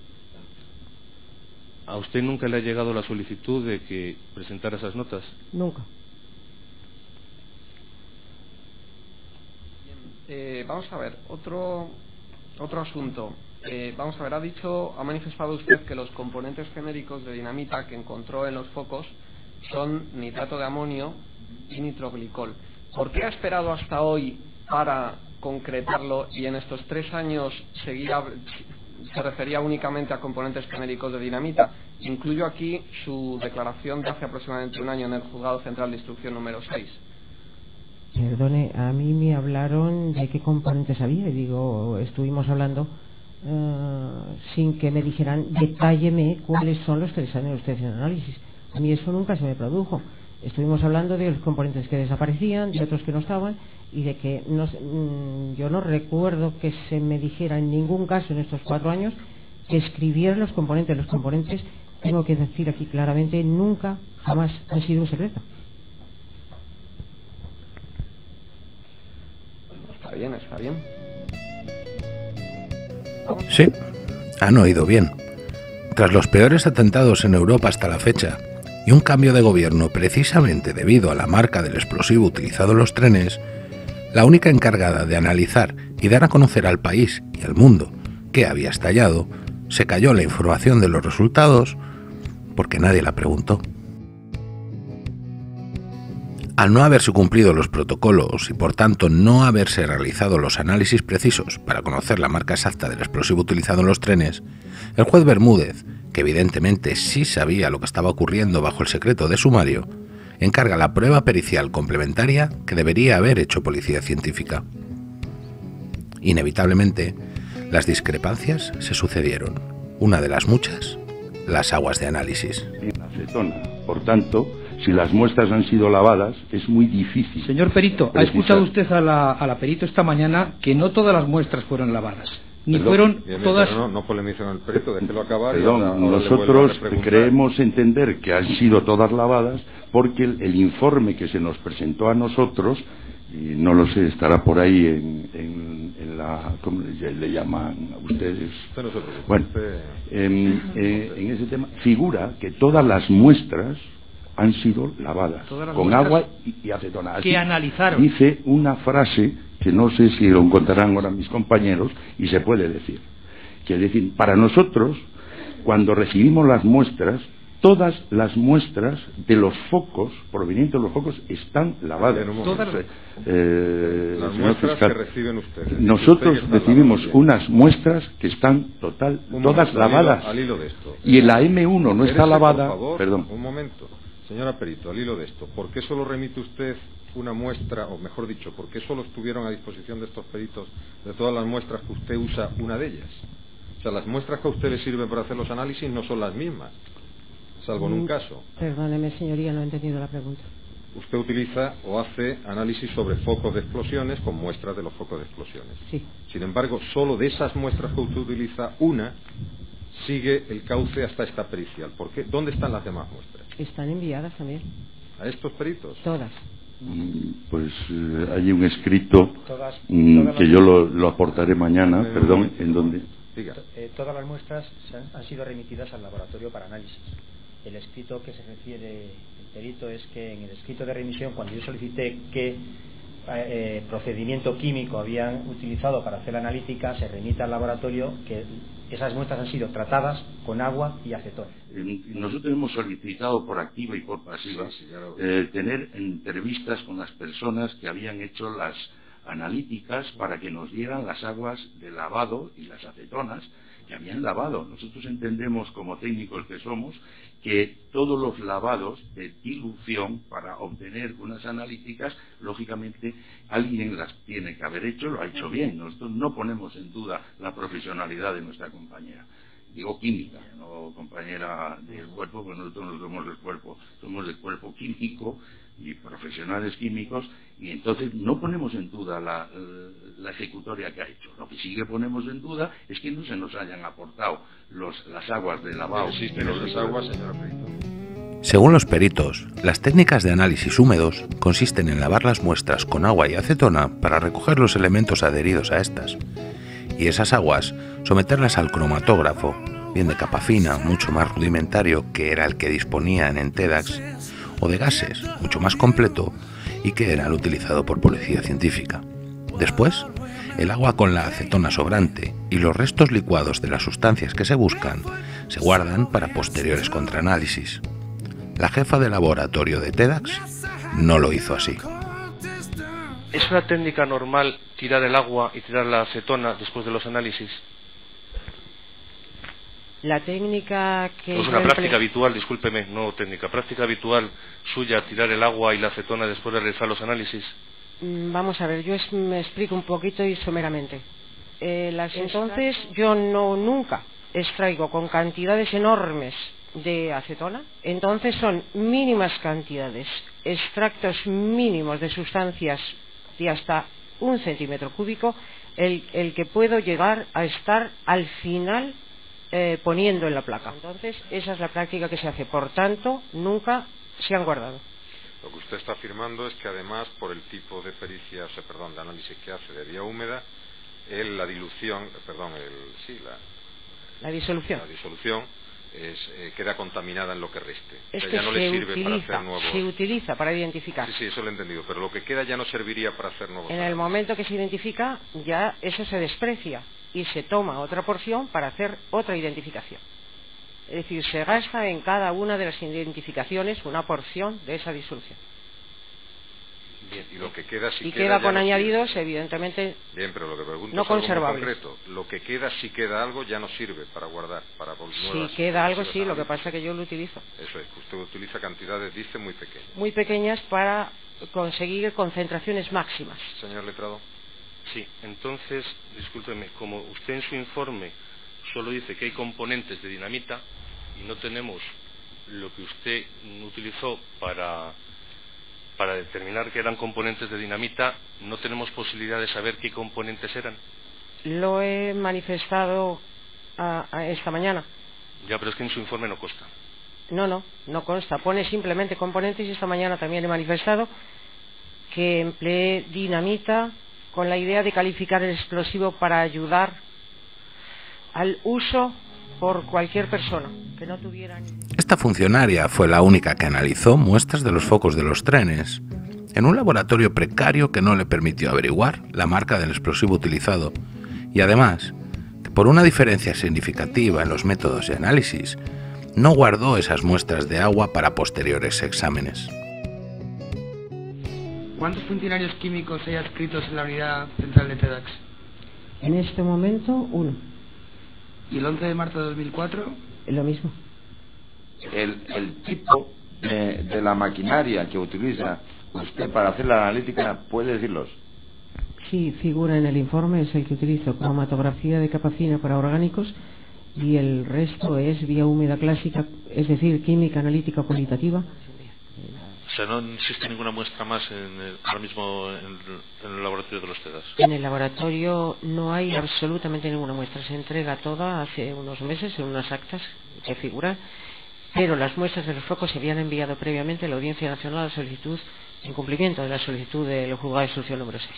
¿A usted nunca le ha llegado la solicitud de que presentara esas notas? Nunca. Vamos a ver, otro asunto. Vamos a ver, ha manifestado usted que los componentes genéricos de dinamita que encontró en los focos son nitrato de amonio y nitroglicol. ¿Por qué ha esperado hasta hoy para concretarlo y en estos 3 años se refería únicamente a componentes genéricos de dinamita? Incluyo aquí su declaración de hace aproximadamente un año en el Juzgado Central de Instrucción número 6. Perdone, a mí me hablaron de qué componentes había y digo, estuvimos hablando sin que me dijeran detálleme cuáles son los que les han hecho ustedes en análisis. A mí eso nunca se me produjo. Estuvimos hablando de los componentes que desaparecían, de otros que no estaban, y de que yo no recuerdo que se me dijera en ningún caso en estos 4 años que escribieran los componentes. Los componentes, tengo que decir aquí claramente, nunca, jamás han sido un secreto. Está bien. Sí, han oído bien. Tras los peores atentados en Europa hasta la fecha y un cambio de gobierno precisamente debido a la marca del explosivo utilizado en los trenes, la única encargada de analizar y dar a conocer al país y al mundo qué había estallado, se cayó la información de los resultados porque nadie la preguntó. Al no haberse cumplido los protocolos y por tanto no haberse realizado los análisis precisos para conocer la marca exacta del explosivo utilizado en los trenes, el juez Bermúdez, que evidentemente sí sabía lo que estaba ocurriendo bajo el secreto de sumario, encarga la prueba pericial complementaria que debería haber hecho Policía Científica. Inevitablemente, las discrepancias se sucedieron. Una de las muchas, las aguas de análisis. Acetona. Por tanto, si las muestras han sido lavadas, es muy difícil. Señor perito, ¿ha escuchado usted a la perito esta mañana que no todas las muestras fueron lavadas? Ni fueron todas... No polemice con el perito, déjelo acabar. Perdón, nosotros creemos entender que han sido todas lavadas porque el informe que se nos presentó a nosotros, y no lo sé, estará por ahí en la... ¿cómo le llaman a ustedes? Bueno, en ese tema figura que todas las muestras han sido lavadas con agua y acetona. Que analizaron. Dice una frase que no sé si lo encontrarán ahora mis compañeros y se puede decir. Que es decir, para nosotros, cuando recibimos las muestras, todas las muestras de los focos, provenientes de los focos, están lavadas. Las muestras que reciben ustedes. Nosotros recibimos unas muestras que están todas lavadas. Al hilo de esto. Y la M1 no está lavada. Por favor, perdón. Un momento. Señora perito, al hilo de esto, ¿por qué solo remite usted una muestra, o mejor dicho, por qué solo estuvieron a disposición de estos peritos, de todas las muestras que usted usa, una de ellas? O sea, las muestras que a usted le sirven para hacer los análisis no son las mismas. salvo en un caso. Perdóneme, señoría, no he entendido la pregunta. Usted utiliza o hace análisis sobre focos de explosiones con muestras de los focos de explosiones. Sí. Sin embargo, solo de esas muestras que usted utiliza, una sigue el cauce hasta esta pericial. ¿Por qué? ¿Dónde están las demás muestras? Están enviadas también. ¿A estos peritos? Todas. Pues hay un escrito que yo lo aportaré mañana, perdón, en donde... Todas las muestras han sido remitidas al laboratorio para análisis. El escrito que se refiere el perito es que en el escrito de remisión, cuando yo solicité qué procedimiento químico habían utilizado para hacer la analítica, se remite al laboratorio que esas muestras han sido tratadas con agua y acetona. Nosotros hemos solicitado por activa y por pasiva tener entrevistas con las personas que habían hecho las analíticas para que nos dieran las aguas de lavado y las acetonas que habían lavado. Nosotros entendemos, como técnicos que somos, que todos los lavados de dilución para obtener unas analíticas, lógicamente alguien las tiene que haber hecho, lo ha hecho bien. Nosotros no ponemos en duda la profesionalidad de nuestra compañera. Digo química, no compañera del cuerpo, porque nosotros no somos del cuerpo, somos del cuerpo químico y profesionales químicos, y entonces no ponemos en duda la ejecutoria que ha hecho. Lo que sí que ponemos en duda es que no se nos hayan aportado las aguas de lavado. Existen esas aguas, señora perito. Según los peritos, las técnicas de análisis húmedos consisten en lavar las muestras con agua y acetona para recoger los elementos adheridos a estas, y esas aguas someterlas al cromatógrafo, bien de capa fina, mucho más rudimentario que era el que disponían en TEDx, o de gases, mucho más completo, y que era el utilizado por policía científica. Después, el agua con la acetona sobrante y los restos licuados de las sustancias que se buscan se guardan para posteriores contraanálisis. La jefa de laboratorio de TEDx no lo hizo así. ¿Es una técnica normal tirar el agua y tirar la acetona después de los análisis? La técnica que... Es una práctica habitual, discúlpeme, no técnica, práctica habitual suya tirar el agua y la acetona después de realizar los análisis. Vamos a ver, yo me explico un poquito y someramente. Entonces yo nunca extraigo con cantidades enormes de acetona, entonces son mínimas cantidades, extractos mínimos de sustancias de hasta 1 centímetro cúbico, el que puedo llegar a estar al final poniendo en la placa. Entonces esa es la práctica que se hace, por tanto nunca se han guardado. Lo que usted está afirmando es que además, por el tipo de pericia, de análisis que hace de vía húmeda, la disolución queda contaminada en lo que reste. Es que que ya no le sirve para hacer nuevos... se utiliza para identificar. Sí, eso lo he entendido, pero lo que queda ya no serviría para hacer nuevos... En el momento que se identifica, ya eso se desprecia y se toma otra porción para hacer otra identificación. Es decir, se gasta en cada una de las identificaciones una porción de esa disolución. Bien, y lo que queda si queda con añadidos, evidentemente. Bien, pero lo que pregunto no es algo muy conservable. concreto. Lo que queda, si queda algo, ya no sirve para guardar, para nuevas. Si queda algo, sí, lo que pasa es que yo lo utilizo. Eso es, que usted utiliza cantidades, dice, muy pequeñas. Muy pequeñas para conseguir concentraciones máximas. Señor letrado. Sí, entonces, discúlpeme, como usted en su informe solo dice que hay componentes de dinamita y no tenemos lo que usted utilizó para determinar que eran componentes de dinamita, no tenemos posibilidad de saber qué componentes eran. Lo he manifestado esta mañana. Ya, pero es que en su informe no consta. No consta. Pone simplemente componentes y esta mañana también he manifestado que empleé dinamita con la idea de calificar el explosivo para ayudar al uso por cualquier persona que no tuviera... Esta funcionaria fue la única que analizó muestras de los focos de los trenes en un laboratorio precario que no le permitió averiguar la marca del explosivo utilizado y además, por una diferencia significativa en los métodos de análisis, no guardó esas muestras de agua para posteriores exámenes. ¿Cuántos funcionarios químicos hay adscritos en la unidad central de TEDx? En este momento, 1. ¿Y el 11 de marzo de 2004? Lo mismo. El tipo de la maquinaria que utiliza usted para hacer la analítica, ¿puede decirlos? Sí, figura en el informe, es el que utilizo, cromatografía de capa fina para orgánicos, y el resto es vía húmeda clásica, es decir, química analítica cualitativa. O sea, no existe ninguna muestra más ahora mismo en el laboratorio de los TEDAS. En el laboratorio no hay absolutamente ninguna muestra. Se entrega toda hace unos meses en unas actas que figuran, pero las muestras de los focos se habían enviado previamente a la Audiencia Nacional a solicitud, en cumplimiento de la solicitud del juzgado de instrucción número 6.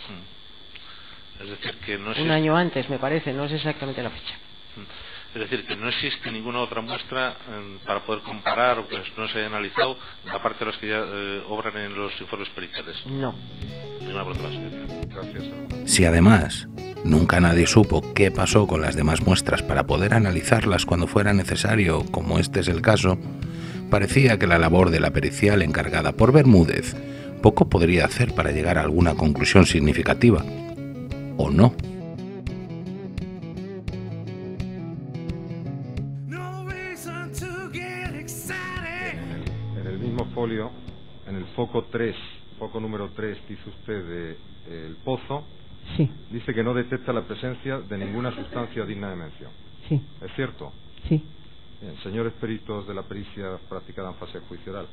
Es decir, que no existe... Un año antes, me parece, no es exactamente la fecha. Es decir, que no existe ninguna otra muestra para poder comparar o que no se haya analizado, aparte de las que ya obran en los informes periciales. No. Ninguna por otra. Gracias. Si además nunca nadie supo qué pasó con las demás muestras para poder analizarlas cuando fuera necesario, como este es el caso, parecía que la labor de la pericial encargada por Bermúdez poco podría hacer para llegar a alguna conclusión significativa. ¿O no? En el mismo folio, en el foco 3, foco número 3, dice usted el pozo, sí, dice que no detecta la presencia de ninguna sustancia digna de mención. Sí. ¿Es cierto? Sí. Bien, señores peritos de la pericia practicada en fase de juicio oral,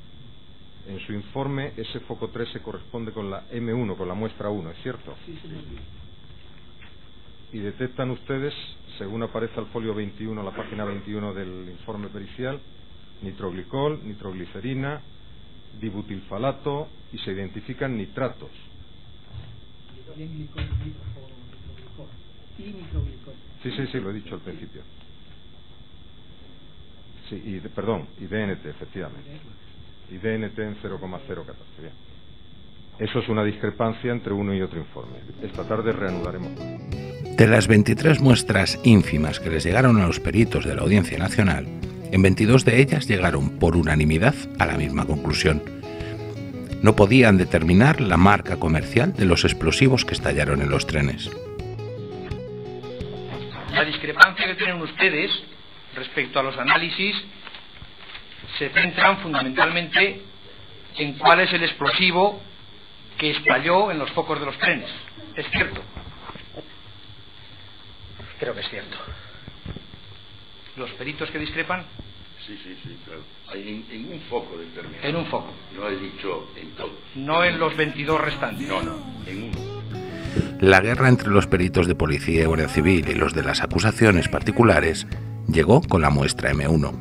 en su informe ese foco 3 se corresponde con la M1, con la muestra 1, ¿es cierto? Sí, señor. Y detectan ustedes, según aparece al folio 21, la página 21 del informe pericial, nitroglicol, nitroglicerina, dibutilfalato y se identifican nitratos. Sí, lo he dicho al principio. Sí, y DNT, efectivamente. Y DNT en 0,014. Bien. Eso es una discrepancia entre uno y otro informe. Esta tarde reanudaremos. De las 23 muestras ínfimas que les llegaron a los peritos de la Audiencia Nacional, en 22 de ellas llegaron por unanimidad a la misma conclusión. No podían determinar la marca comercial de los explosivos que estallaron en los trenes. La discrepancia que tienen ustedes respecto a los análisis se centran fundamentalmente en cuál es el explosivo que estalló en los focos de los trenes. ¿Es cierto? Creo que es cierto. ¿Los peritos que discrepan? Sí, claro. Hay en un foco determinado. En un foco. No he dicho en todos. No en los 22 restantes. No, en uno. La guerra entre los peritos de policía y guardia civil y los de las acusaciones particulares llegó con la muestra M1.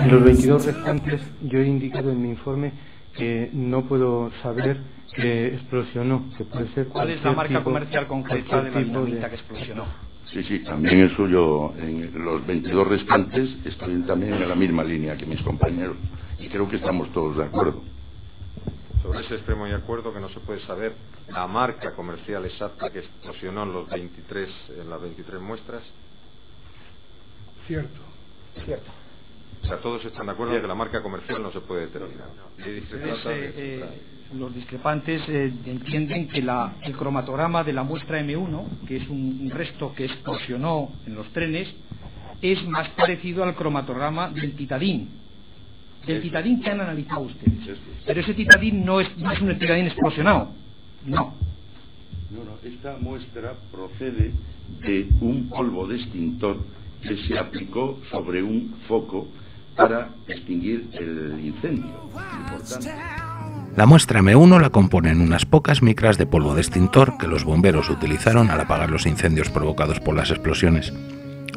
En los 22 restantes yo he indicado en mi informe que no puedo saber que explosionó, que puede ser. ¿Cuál es la marca comercial concreta de la dinamita que explosionó? Sí, también el suyo, en los 22 restantes, estoy también en la misma línea que mis compañeros, y creo que estamos todos de acuerdo. Sobre ese extremo de acuerdo que no se puede saber la marca comercial exacta que explosionó en las 23 muestras. Cierto. O sea, todos están de acuerdo en que la marca comercial no se puede determinar. Los discrepantes entienden que el cromatograma de la muestra M1, que es un resto que explosionó en los trenes, es más parecido al cromatograma del titadín. Del titadín que han analizado ustedes. Pero ese titadín no es un titadín explosionado. No, esta muestra procede de un polvo de extintor que se aplicó sobre un foco para extinguir el incendio. Importante. La muestra M1 la componen unas pocas micras de polvo de extintor que los bomberos utilizaron al apagar los incendios provocados por las explosiones.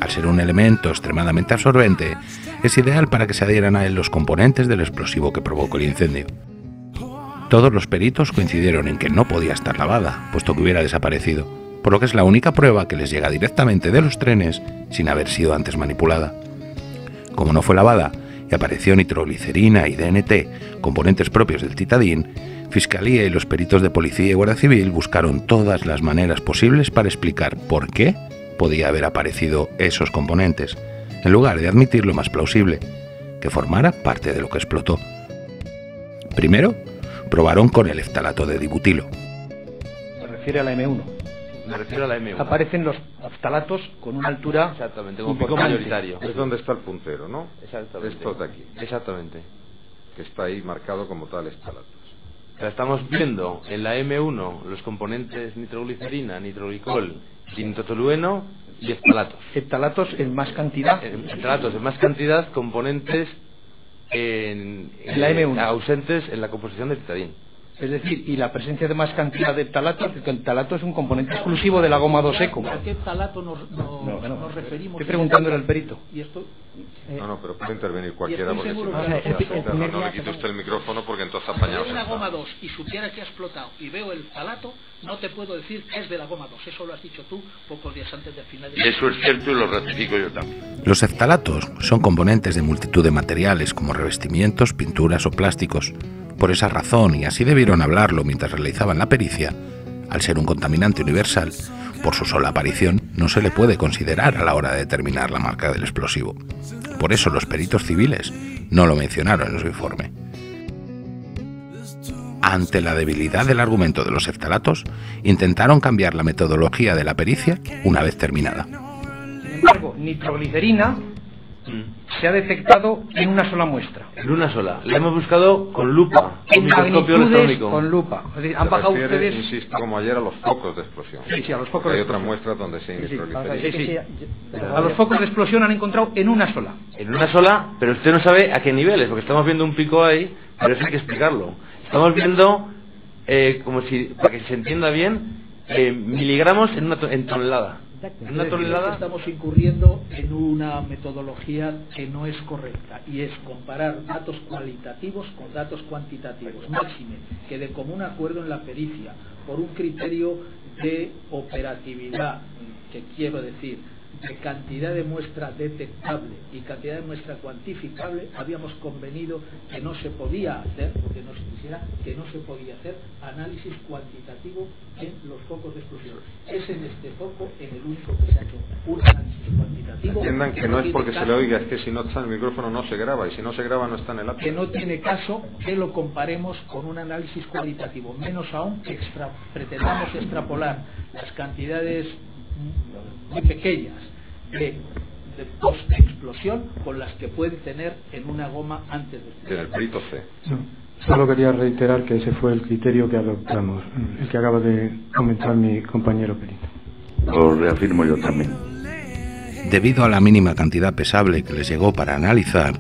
Al ser un elemento extremadamente absorbente, es ideal para que se adhieran a él los componentes del explosivo que provocó el incendio. Todos los peritos coincidieron en que no podía estar lavada, puesto que hubiera desaparecido, por lo que es la única prueba que les llega directamente de los trenes sin haber sido antes manipulada. Como no fue lavada y apareció nitroglicerina y DNT, componentes propios del titadín, Fiscalía y los peritos de policía y guardia civil buscaron todas las maneras posibles para explicar por qué podía haber aparecido esos componentes, en lugar de admitir lo más plausible, que formara parte de lo que explotó. Primero, probaron con el eftalato de dibutilo. Se refiere a la M1. Me refiero a la M1. Aparecen los eftalatos con una altura. Exactamente, como por mayoritario. Es donde está el puntero, ¿no? Exactamente. Esto de aquí. Exactamente. Que está ahí marcado como tal eftalatos. Estamos viendo en la M1 los componentes nitroglicerina, nitroglicol y nitrotolueno y eftalatos. Eftalatos en más cantidad. Eftalatos en más cantidad, componentes en la M1. Ausentes en la composición del titadín. Es decir, y la presencia de más cantidad de eftalatos, porque el ftalato es un componente exclusivo de la goma 2 eco. ¿A qué ftalato nos referimos? Estoy preguntándole al perito. Y esto, No, pero puede intervenir cualquiera porque seguro no le quite usted el micrófono porque entonces apañado. Si es una goma 2 y supiera que ha explotado y veo el ftalato, no te puedo decir que es de la goma 2. Eso lo has dicho tú pocos días antes del final. Y eso es cierto y lo ratifico yo también. Los eftalatos son componentes de multitud de materiales como revestimientos, pinturas o plásticos. Por esa razón, y así debieron hablarlo mientras realizaban la pericia, al ser un contaminante universal, por su sola aparición no se le puede considerar a la hora de determinar la marca del explosivo. Por eso los peritos civiles no lo mencionaron en su informe. Ante la debilidad del argumento de los eftalatos, intentaron cambiar la metodología de la pericia una vez terminada. Sin embargo, nitroglicerina se ha detectado en una sola muestra. En una sola. La hemos buscado con lupa. En magnitudes con lupa. Es decir, han bajado ustedes. Insisto, como ayer, a los focos de explosión. Sí, a los focos de explosión. Hay otras muestras donde se nitroglicerina. A los focos de explosión han encontrado en una sola. En una sola, pero usted no sabe a qué niveles, porque estamos viendo un pico ahí, pero eso hay que explicarlo. Estamos viendo, como si, para que se entienda bien, miligramos en tonelada. En una tonelada estamos incurriendo en una metodología que no es correcta, y es comparar datos cualitativos con datos cuantitativos. Máxime que de común acuerdo en la pericia, por un criterio de operatividad, que quiero decir, de cantidad de muestra detectable y cantidad de muestra cuantificable, habíamos convenido que no se podía hacer, porque no se quisiera, que no se podía hacer análisis cuantitativo en los focos de explosión. Es en este foco en el único que se ha hecho un análisis cuantitativo. Entiendan que no es porque se le oiga, es que si no está en el micrófono no se graba, y si no se graba no está en el acto. Que no tiene caso que lo comparemos con un análisis cualitativo, menos aún que pretendamos extrapolar las cantidades muy pequeñas de post-explosión con las que puede tener en una goma antes de en el perito C. Solo quería reiterar que ese fue el criterio que adoptamos, el que acaba de comentar mi compañero perito. Lo reafirmo yo también. Debido a la mínima cantidad pesable que les llegó para analizar,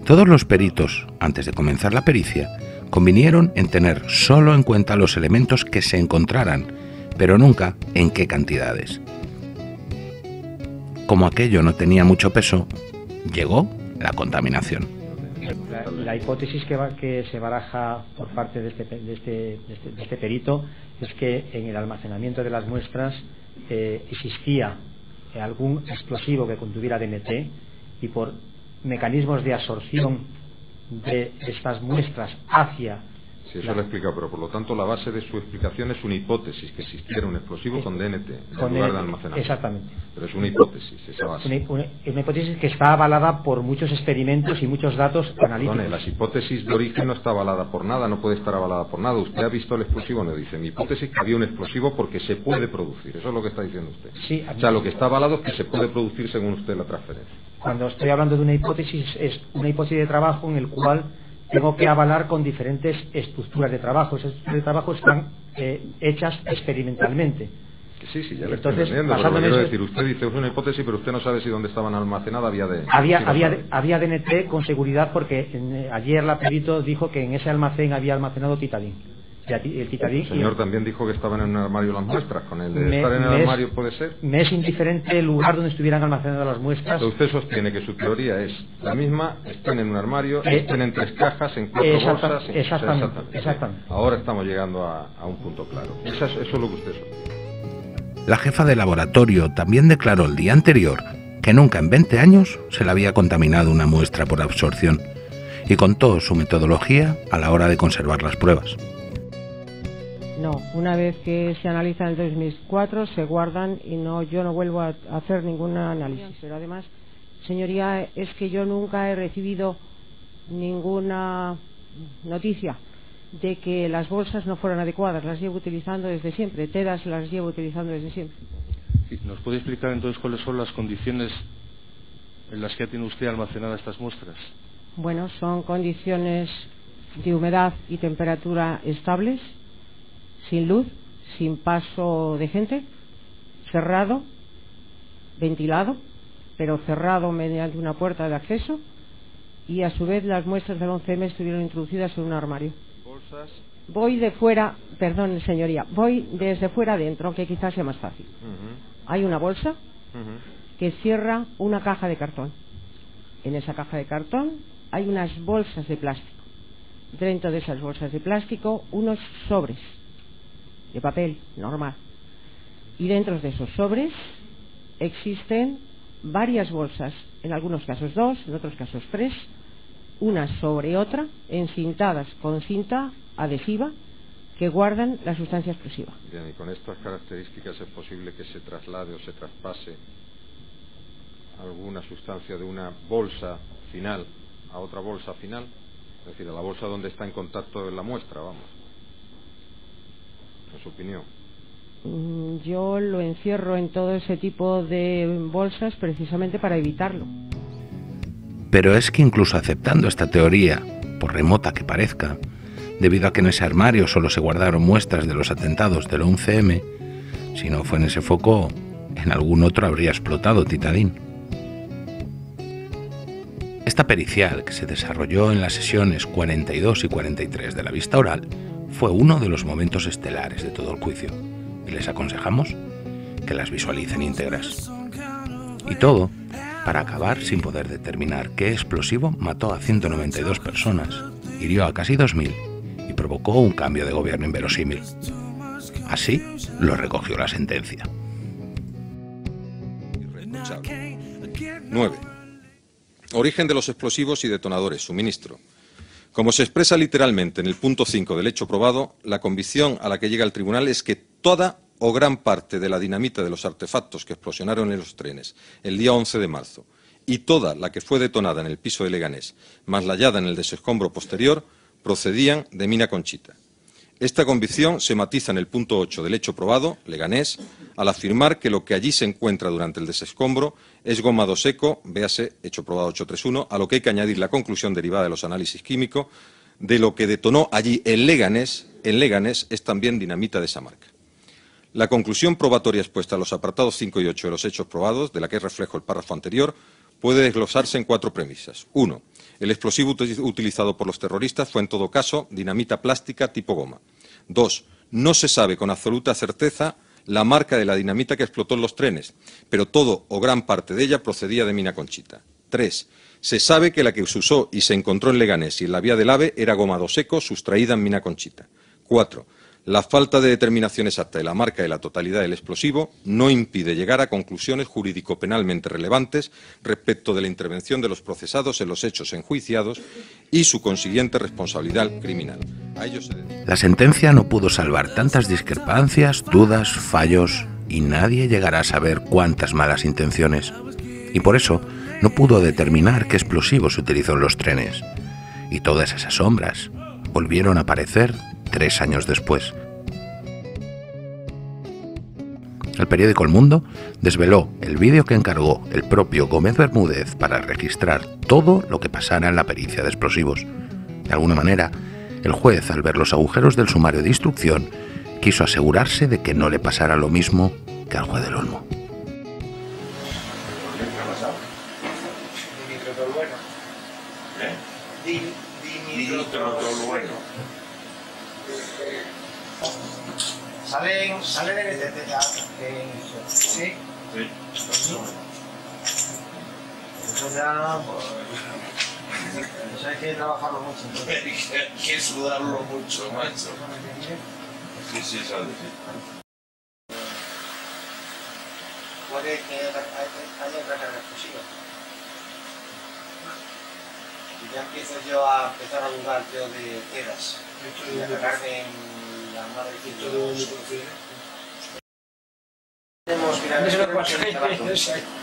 todos los peritos, antes de comenzar la pericia, convinieron en tener solo en cuenta los elementos que se encontraran, pero nunca en qué cantidades. Como aquello no tenía mucho peso, llegó la contaminación. La hipótesis que se baraja por parte de este perito es que en el almacenamiento de las muestras existía algún explosivo que contuviera DMT, y por mecanismos de absorción de estas muestras hacia... Sí, eso lo he explicado, pero por lo tanto la base de su explicación es una hipótesis, que existiera un explosivo con DNT en lugar de almacenamiento. Exactamente. Pero es una hipótesis, esa base. Una hipótesis que está avalada por muchos experimentos y muchos datos analíticos. Perdone, la hipótesis de origen no está avalada por nada, no puede estar avalada por nada. Usted ha visto el explosivo, no dice. Mi hipótesis que había un explosivo porque se puede producir. Eso es lo que está diciendo usted. Sí, o sea, lo que está avalado es que se puede producir según usted la transferencia. Cuando estoy hablando de una hipótesis, es una hipótesis de trabajo en el cual tengo que avalar con diferentes estructuras de trabajo. Esas estructuras de trabajo están hechas experimentalmente. Sí, ya lo Entonces, estoy entendiendo, pero quiero decir, usted dice es una hipótesis, pero usted no sabe si dónde estaban almacenadas había DNT con seguridad, porque ayer la perito dijo que en ese almacén había almacenado titadín. El titadín, el señor también dijo que estaban en un armario las muestras. Con el de estar en el armario puede ser. Me es indiferente el lugar donde estuvieran almacenadas las muestras. Pero usted sostiene que su teoría es la misma, estén en un armario, estén en 3 cajas, en 4 bolsas. Exactamente. Ahora estamos llegando a un punto claro. Eso es lo que usted sostiene. La jefa de laboratorio también declaró el día anterior que nunca en 20 años se le había contaminado una muestra por absorción, y contó su metodología a la hora de conservar las pruebas. No, una vez que se analizan el 2004 se guardan y yo no vuelvo a hacer ningún análisis. Pero además, señoría, es que yo nunca he recibido ninguna noticia de que las bolsas no fueran adecuadas. Las llevo utilizando desde siempre, telas las llevo utilizando desde siempre. ¿Nos puede explicar entonces cuáles son las condiciones en las que tiene usted almacenadas estas muestras? Bueno, son condiciones de humedad y temperatura estables, sin luz, sin paso de gente, cerrado, ventilado, pero cerrado mediante una puerta de acceso, y a su vez las muestras del 11M estuvieron introducidas en un armario. Bolsas. Voy de fuera, perdón señoría, voy desde fuera adentro, aunque quizás sea más fácil. Hay una bolsa que cierra una caja de cartón. En esa caja de cartón hay unas bolsas de plástico. Dentro de esas bolsas de plástico unos sobres de papel normal. Y dentro de esos sobres existen varias bolsas, en algunos casos 2, en otros casos 3, una sobre otra, encintadas con cinta adhesiva que guardan la sustancia explosiva. Bien, y con estas características es posible que se traslade o se traspase alguna sustancia de una bolsa final a otra bolsa final, es decir, a la bolsa donde está en contacto la muestra, vamos, en su opinión. Yo lo encierro en todo ese tipo de bolsas precisamente para evitarlo. Pero es que incluso aceptando esta teoría, por remota que parezca, debido a que en ese armario solo se guardaron muestras de los atentados del 11M, si no fue en ese foco, en algún otro habría explotado Titadín. Esta pericial, que se desarrolló en las sesiones 42 y 43 de la vista oral, fue uno de los momentos estelares de todo el juicio, y les aconsejamos que las visualicen íntegras. Y todo para acabar sin poder determinar qué explosivo mató a 192 personas, hirió a casi 2000 y provocó un cambio de gobierno inverosímil. Así lo recogió la sentencia. 9. Origen de los explosivos y detonadores, suministro. Como se expresa literalmente en el punto 5 del hecho probado, la convicción a la que llega el tribunal es que toda o gran parte de la dinamita de los artefactos que explosionaron en los trenes el día 11 de marzo y toda la que fue detonada en el piso de Leganés, más la hallada en el desescombro posterior, procedían de Mina Conchita. Esta convicción se matiza en el punto 8 del hecho probado, Leganés, al afirmar que lo que allí se encuentra durante el desescombro es gomado seco, véase hecho probado 831, a lo que hay que añadir la conclusión derivada de los análisis químicos de lo que detonó allí en Leganés es también dinamita de esa marca. La conclusión probatoria expuesta a los apartados 5 y 8 de los hechos probados, de la que es reflejo el párrafo anterior, puede desglosarse en 4 premisas. 1. El explosivo utilizado por los terroristas fue en todo caso dinamita plástica tipo goma. 2. No se sabe con absoluta certeza la marca de la dinamita que explotó en los trenes, pero todo o gran parte de ella procedía de Mina Conchita. 3. Se sabe que la que se usó y se encontró en Leganés y en la vía del AVE era gomado seco sustraída en Mina Conchita. 4. La falta de determinación exacta de la marca de la totalidad del explosivo no impide llegar a conclusiones jurídico-penalmente relevantes respecto de la intervención de los procesados en los hechos enjuiciados y su consiguiente responsabilidad criminal. A ello se dedica. La sentencia no pudo salvar tantas discrepancias, dudas, fallos, y nadie llegará a saber cuántas malas intenciones. Y por eso no pudo determinar qué explosivo se utilizó en los trenes. Y todas esas sombras volvieron a aparecer 3 años después. El periódico El Mundo desveló el vídeo que encargó el propio Gómez Bermúdez para registrar todo lo que pasara en la pericia de explosivos. De alguna manera, el juez, al ver los agujeros del sumario de instrucción, quiso asegurarse de que no le pasara lo mismo que al juez del Olmo. Sale de BTT, ¿sí? Sí. Eso ya, pues, eso hay que trabajarlo mucho. Hay que sudarlo mucho, macho. Sí, sale, sí. Puede que haya otra carga explosiva. Y ya empiezo yo a empezar a dudar yo de teras. Y a cargarme en la madre de tenemos, mira,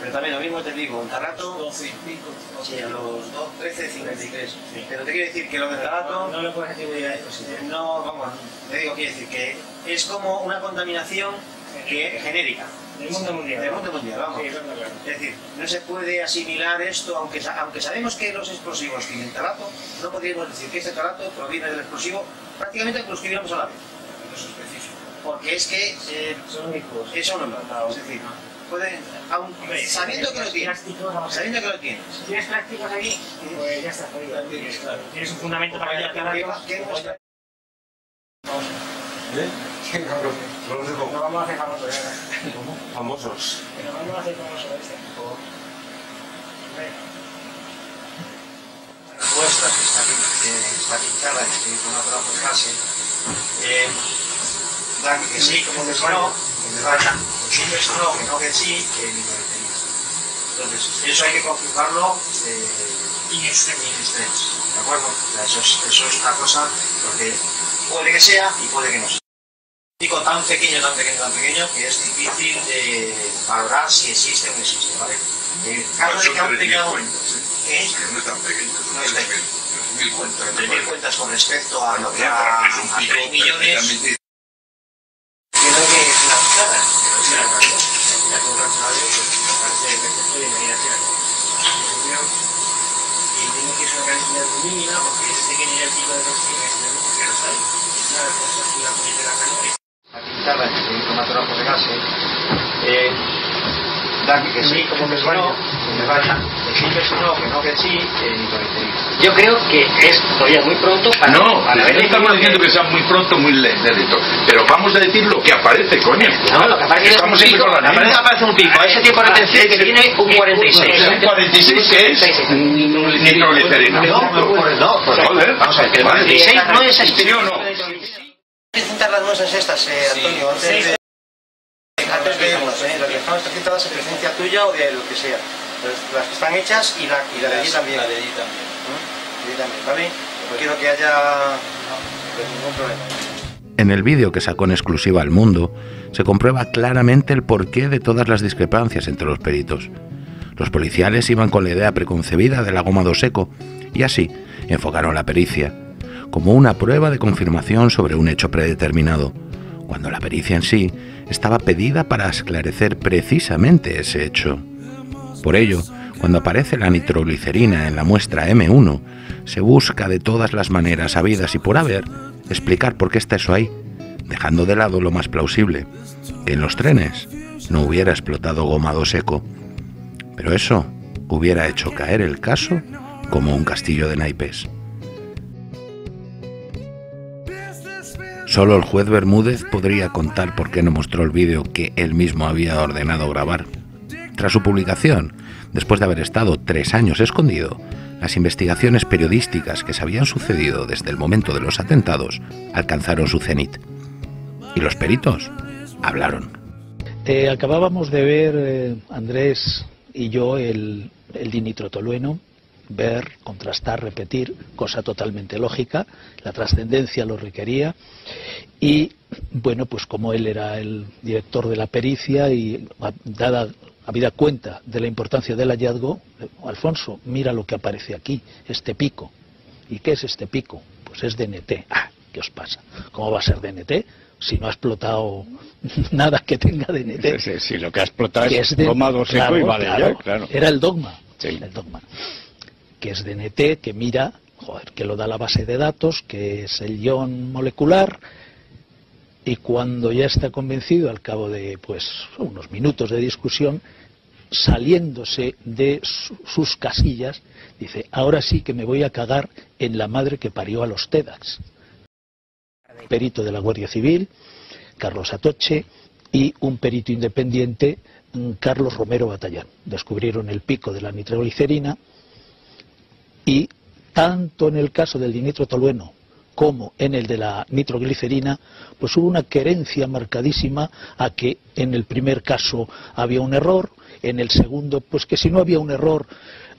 pero también lo mismo te digo, en Tarato, sí, a los 13:53. Pero te quiero decir que lo de Tarato, no le puedes atribuir a esto, no, vamos, te digo, quiero decir que es como una contaminación que genérica. Del mundo mundial. Del mundo mundial, vamos. Sí, es decir, no se puede asimilar esto, aunque sabemos que los explosivos tienen Tarato, no podríamos decir que este Tarato proviene del explosivo prácticamente que lo escribiéramos a la vez. Eso es específico. Porque es que son únicos. Son únicos. Es decir, pueden, aun sabiendo que lo tienes, sabiendo que lo tienes. Si tienes prácticos aquí, pues ya está jodido. Tienes un fundamento para que No vamos a hacer famosos. famosos. Pero vamos a hacer famosos Muestras que está pintada y que con otra fase, dan que sí, como que no, que no, que sí, que minoritarios. Entonces, eso hay que confirmarlo in extremis, ¿de acuerdo? O sea, eso es una cosa, porque puede que sea y puede que no sea. Digo tan pequeño, que es difícil de valorar si existe o no existe, ¿vale? Caso de que han pegado... ¿Qué es? No es tan pequeño, no es pequeño. 3.000 cuentas. 3.000 cuentas con respecto a lo que a 3 millones. Creo que es una fijada, pero es una realidad. Ya con razonable, pues me parece perfecto y debería ser así. Y entiendo que es una cantidad muy mínima porque es pequeño y el tipo de los cines de luz que no está ahí. Es una de las cosas que la ponen de la canoa. La pintada en el cromatógrafo de gases, da que sí, como que no, que no, que sí, Yo creo que es todavía muy pronto para... No, no estamos diciendo que sea muy pronto, muy lento, pero vamos a decir lo que aparece, coño. No, lo que aparece es un pico, aparece un pico, ese tiempo de retención que tiene un 46. ¿Un 46 que es? Nitroglicerina. No, joder, vamos a ver, que el 46 no es exterior, no. Presentar las muestras estas, Antonio, antes de las que están presentadas en presencia tuya o de lo que sea. Las que están hechas y la de allí también. La de allí también. ¿Vale? No quiero que haya ningún problema. En el vídeo que sacó en exclusiva al Mundo, se comprueba claramente el porqué de todas las discrepancias entre los peritos. Los policiales iban con la idea preconcebida del agomado seco y así enfocaron la pericia como una prueba de confirmación sobre un hecho predeterminado, cuando la pericia en sí estaba pedida para esclarecer precisamente ese hecho. Por ello, cuando aparece la nitroglicerina en la muestra M1, se busca de todas las maneras habidas y por haber explicar por qué está eso ahí, dejando de lado lo más plausible, que en los trenes no hubiera explotado gomado seco. Pero eso hubiera hecho caer el caso como un castillo de naipes. Solo el juez Bermúdez podría contar por qué no mostró el vídeo que él mismo había ordenado grabar. Tras su publicación, después de haber estado 3 años escondido, las investigaciones periodísticas que se habían sucedido desde el momento de los atentados alcanzaron su cenit. Y los peritos hablaron. Acabábamos de ver, Andrés y yo, el dinitrotolueno, ver, contrastar, repetir, cosa totalmente lógica, la trascendencia lo requería y, bueno, pues como él era el director de la pericia y habida cuenta de la importancia del hallazgo, Alfonso, mira lo que aparece aquí, este pico. ¿Y qué es este pico? Pues es DNT. Ah, ¿qué os pasa? ¿Cómo va a ser DNT? Si no ha explotado nada que tenga DNT. Sí, lo que ha explotado es gomado seco, claro, y vale, claro, claro. Era el dogma, sí. El dogma. Que es DNT, que mira, que lo da la base de datos, que es el ion molecular, y cuando ya está convencido, al cabo de pues unos minutos de discusión, saliéndose de sus casillas, dice, ahora sí que me voy a cagar en la madre que parió a los TEDx. Perito de la Guardia Civil, Carlos Atoche, y un perito independiente, Carlos Romero Batallán. Descubrieron el pico de la nitroglicerina y tanto en el caso del dinitrotolueno como en el de la nitroglicerina, pues hubo una querencia marcadísima a que en el primer caso había un error, en el segundo, pues que si no había un error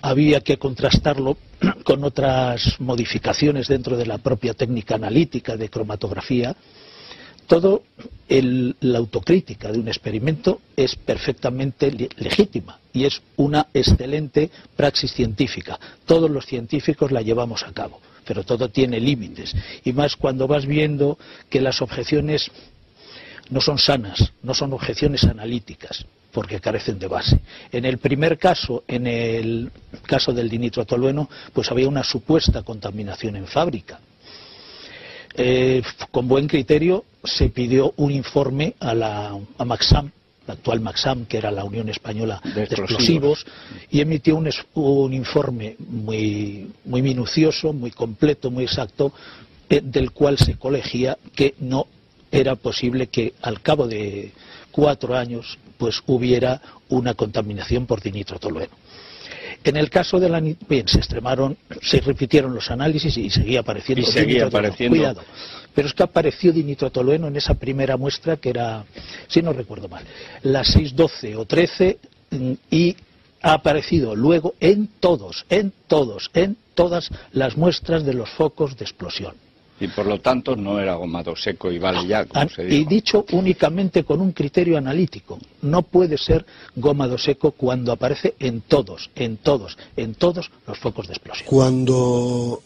había que contrastarlo con otras modificaciones dentro de la propia técnica analítica de cromatografía. Todo la autocrítica de un experimento es perfectamente legítima y es una excelente praxis científica. Todos los científicos la llevamos a cabo, pero todo tiene límites. Y más cuando vas viendo que las objeciones no son sanas, no son objeciones analíticas, porque carecen de base. En el primer caso, en el caso del dinitrotolueno, pues había una supuesta contaminación en fábrica. Con buen criterio se pidió un informe a Maxam, la actual Maxam, que era la Unión Española de Explosivos, y emitió un informe muy minucioso, muy completo, muy exacto, del cual se colegía que no era posible que al cabo de 4 años pues hubiera una contaminación por dinitrotolueno. En el caso de se repitieron los análisis y seguía apareciendo dinitrotolueno. Cuidado, pero es que apareció dinitrotolueno en esa primera muestra que era, si no recuerdo mal, la 612 o 13, y ha aparecido luego en todas las muestras de los focos de explosión. Y por lo tanto no era gomado seco y vale ya, como se dijo. Y dicho únicamente con un criterio analítico. No puede ser gómado seco cuando aparece en todos los focos de explosión. Cuando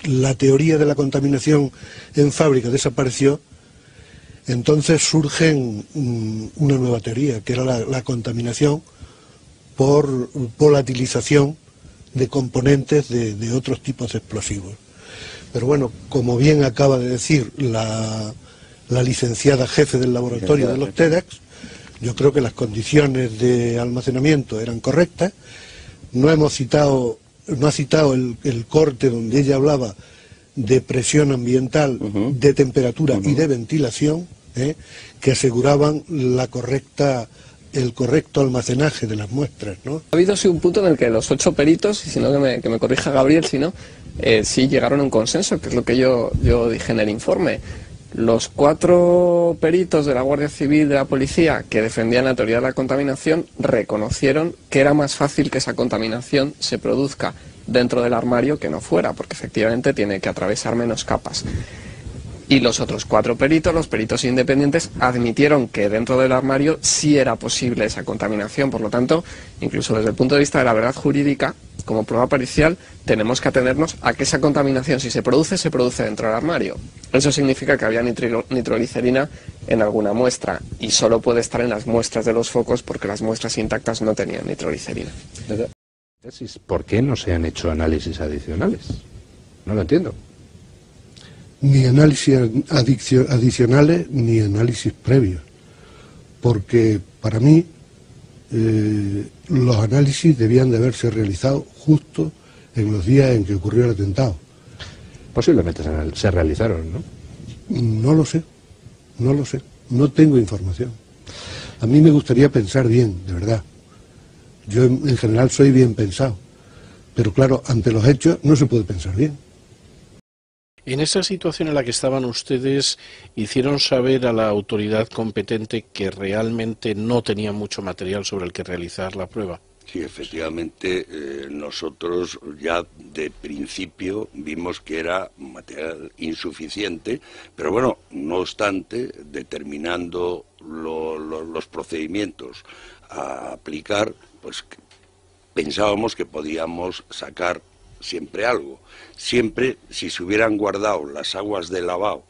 la teoría de la contaminación en fábrica desapareció, entonces surge una nueva teoría, que era la contaminación por volatilización de componentes de otros tipos de explosivos. Pero bueno, como bien acaba de decir la licenciada jefe del laboratorio de los TEDx, yo creo que las condiciones de almacenamiento eran correctas. No ha citado el corte donde ella hablaba de presión ambiental, de temperatura y de ventilación, que aseguraban el correcto almacenaje de las muestras, ¿no? Ha habido sí un punto en el que los 8 peritos, y si no que me corrija Gabriel, si no, sí llegaron a un consenso, que es lo que yo dije en el informe. Los 4 peritos de la Guardia Civil, de la Policía, que defendían la teoría de la contaminación, reconocieron que era más fácil que esa contaminación se produzca dentro del armario que no fuera, porque efectivamente tiene que atravesar menos capas. Y los otros 4 peritos, los peritos independientes, admitieron que dentro del armario sí era posible esa contaminación. Por lo tanto, incluso desde el punto de vista de la verdad jurídica, como prueba pericial, tenemos que atenernos a que esa contaminación, si se produce dentro del armario. Eso significa que había nitroglicerina en alguna muestra, y solo puede estar en las muestras de los focos, porque las muestras intactas no tenían nitroglicerina. ¿Por qué no se han hecho análisis adicionales? No lo entiendo. Ni análisis adicionales ni análisis previos, porque para mí los análisis debían de haberse realizado justo en los días en que ocurrió el atentado. Posiblemente se realizaron, ¿no? No lo sé, no tengo información. A mí me gustaría pensar bien, de verdad. Yo en general soy bien pensado, pero claro, ante los hechos no se puede pensar bien. En esa situación en la que estaban ustedes, hicieron saber a la autoridad competente que realmente no tenía mucho material sobre el que realizar la prueba. Sí, efectivamente, nosotros ya de principio vimos que era material insuficiente, pero bueno, no obstante, determinando los procedimientos a aplicar, pues pensábamos que podíamos sacar siempre algo. Siempre, si se hubieran guardado las aguas de lavado,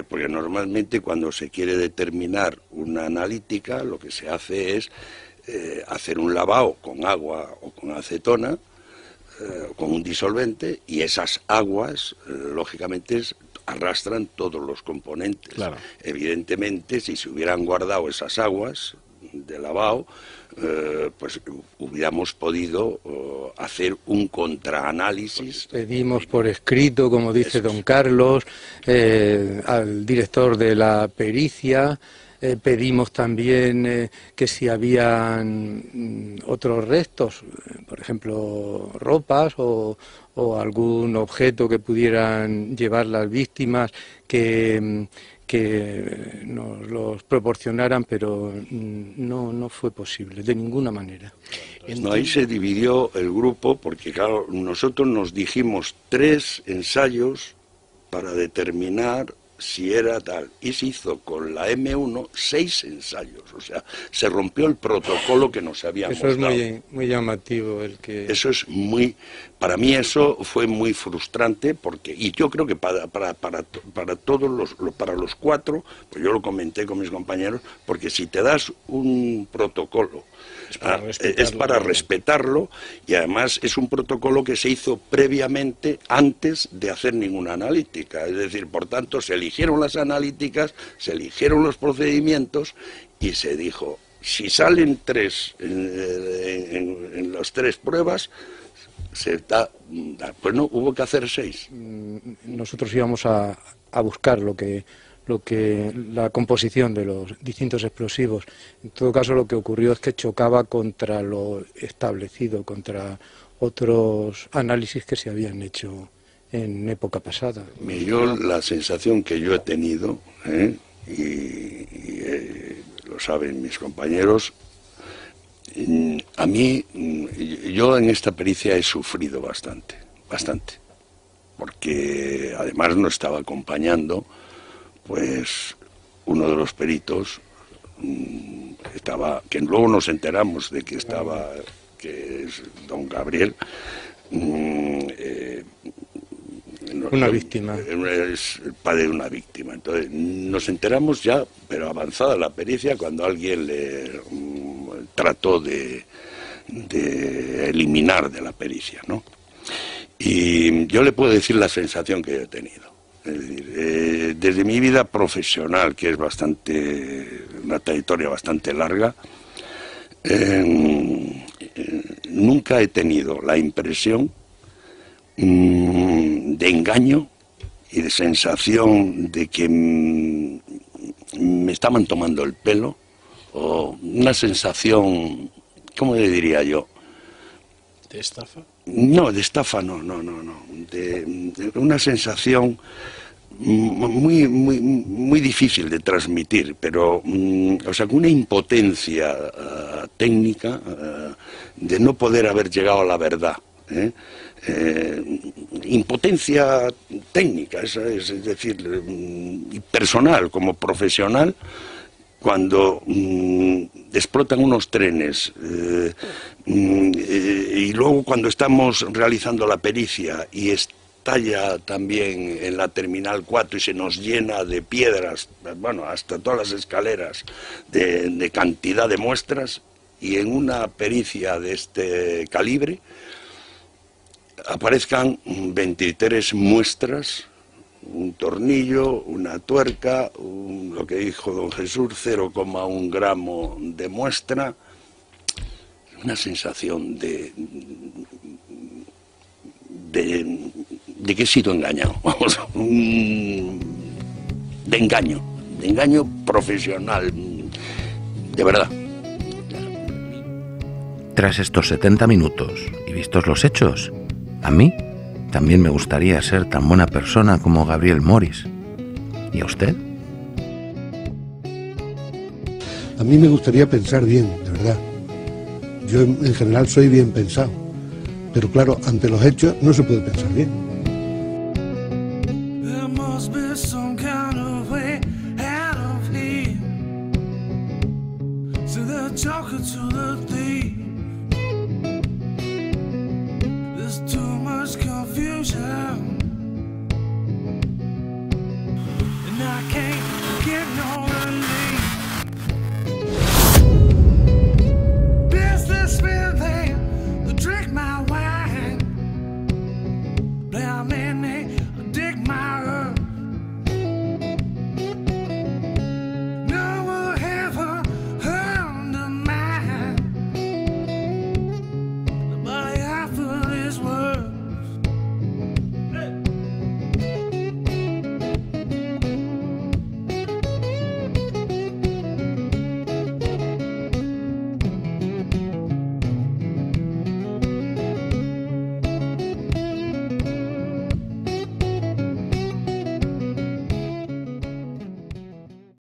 porque normalmente cuando se quiere determinar una analítica, lo que se hace es hacer un lavado con agua o con acetona, con un disolvente, y esas aguas, lógicamente, arrastran todos los componentes. Claro. Evidentemente, si se hubieran guardado esas aguas de lavado, pues hubiéramos podido hacer un contraanálisis. Pedimos por escrito, como dice don Carlos, al director de la pericia. Pedimos también que si habían otros restos, por ejemplo ropas o algún objeto que pudieran llevar las víctimas, que nos los proporcionaran, pero no fue posible, de ninguna manera. No, ahí se dividió el grupo, porque claro, nosotros nos dijimos 3 ensayos para determinar si era tal, y se hizo con la M1 6 ensayos, o sea, se rompió el protocolo que nos habíamos dado. Eso es muy llamativo. Eso es para mí eso fue muy frustrante, porque, y yo creo que para todos para los 4, pues yo lo comenté con mis compañeros, porque si te das un protocolo, es para respetarlo, y además es un protocolo que se hizo previamente antes de hacer ninguna analítica, es decir, por tanto se eligieron las analíticas, se eligieron los procedimientos y se dijo, si salen 3 en las 3 pruebas, pues no, hubo que hacer 6. Nosotros íbamos a buscar la composición de los distintos explosivos. En todo caso, lo que ocurrió es que chocaba contra lo establecido, contra otros análisis que se habían hecho en época pasada. Yo la sensación que yo he tenido, lo saben mis compañeros, a mí, yo en esta pericia he sufrido bastante, porque además no estaba acompañando, pues, uno de los peritos, que luego nos enteramos de que estaba, que es don Gabriel, una víctima. Es el padre de una víctima. Entonces nos enteramos ya, pero avanzada la pericia, cuando alguien le trató de eliminar de la pericia, ¿no? Y yo le puedo decir la sensación que yo he tenido. Es decir, desde mi vida profesional, que es una trayectoria bastante larga, nunca he tenido la impresión de engaño y de sensación de que me estaban tomando el pelo, o una sensación, ¿cómo le diría yo? ¿De estafa? No, de estafa no. De una sensación muy difícil de transmitir, pero, o sea, con una impotencia técnica de no poder haber llegado a la verdad. Impotencia técnica, es decir, personal, como profesional, cuando explotan unos trenes y luego cuando estamos realizando la pericia y estalla también en la Terminal 4 y se nos llena de piedras, bueno, hasta todas las escaleras, de cantidad de muestras, y en una pericia de este calibre aparezcan 23 muestras, un tornillo, una tuerca, lo que dijo don Jesús, 0,1 gramo de muestra, una sensación de que he sido engañado, vamos, de engaño profesional, de verdad. Tras estos 70 minutos y vistos los hechos, a mí también me gustaría ser tan buena persona como Gabriel Moris. ¿Y a usted? A mí me gustaría pensar bien, de verdad. Yo en general soy bien pensado, pero claro, ante los hechos no se puede pensar bien.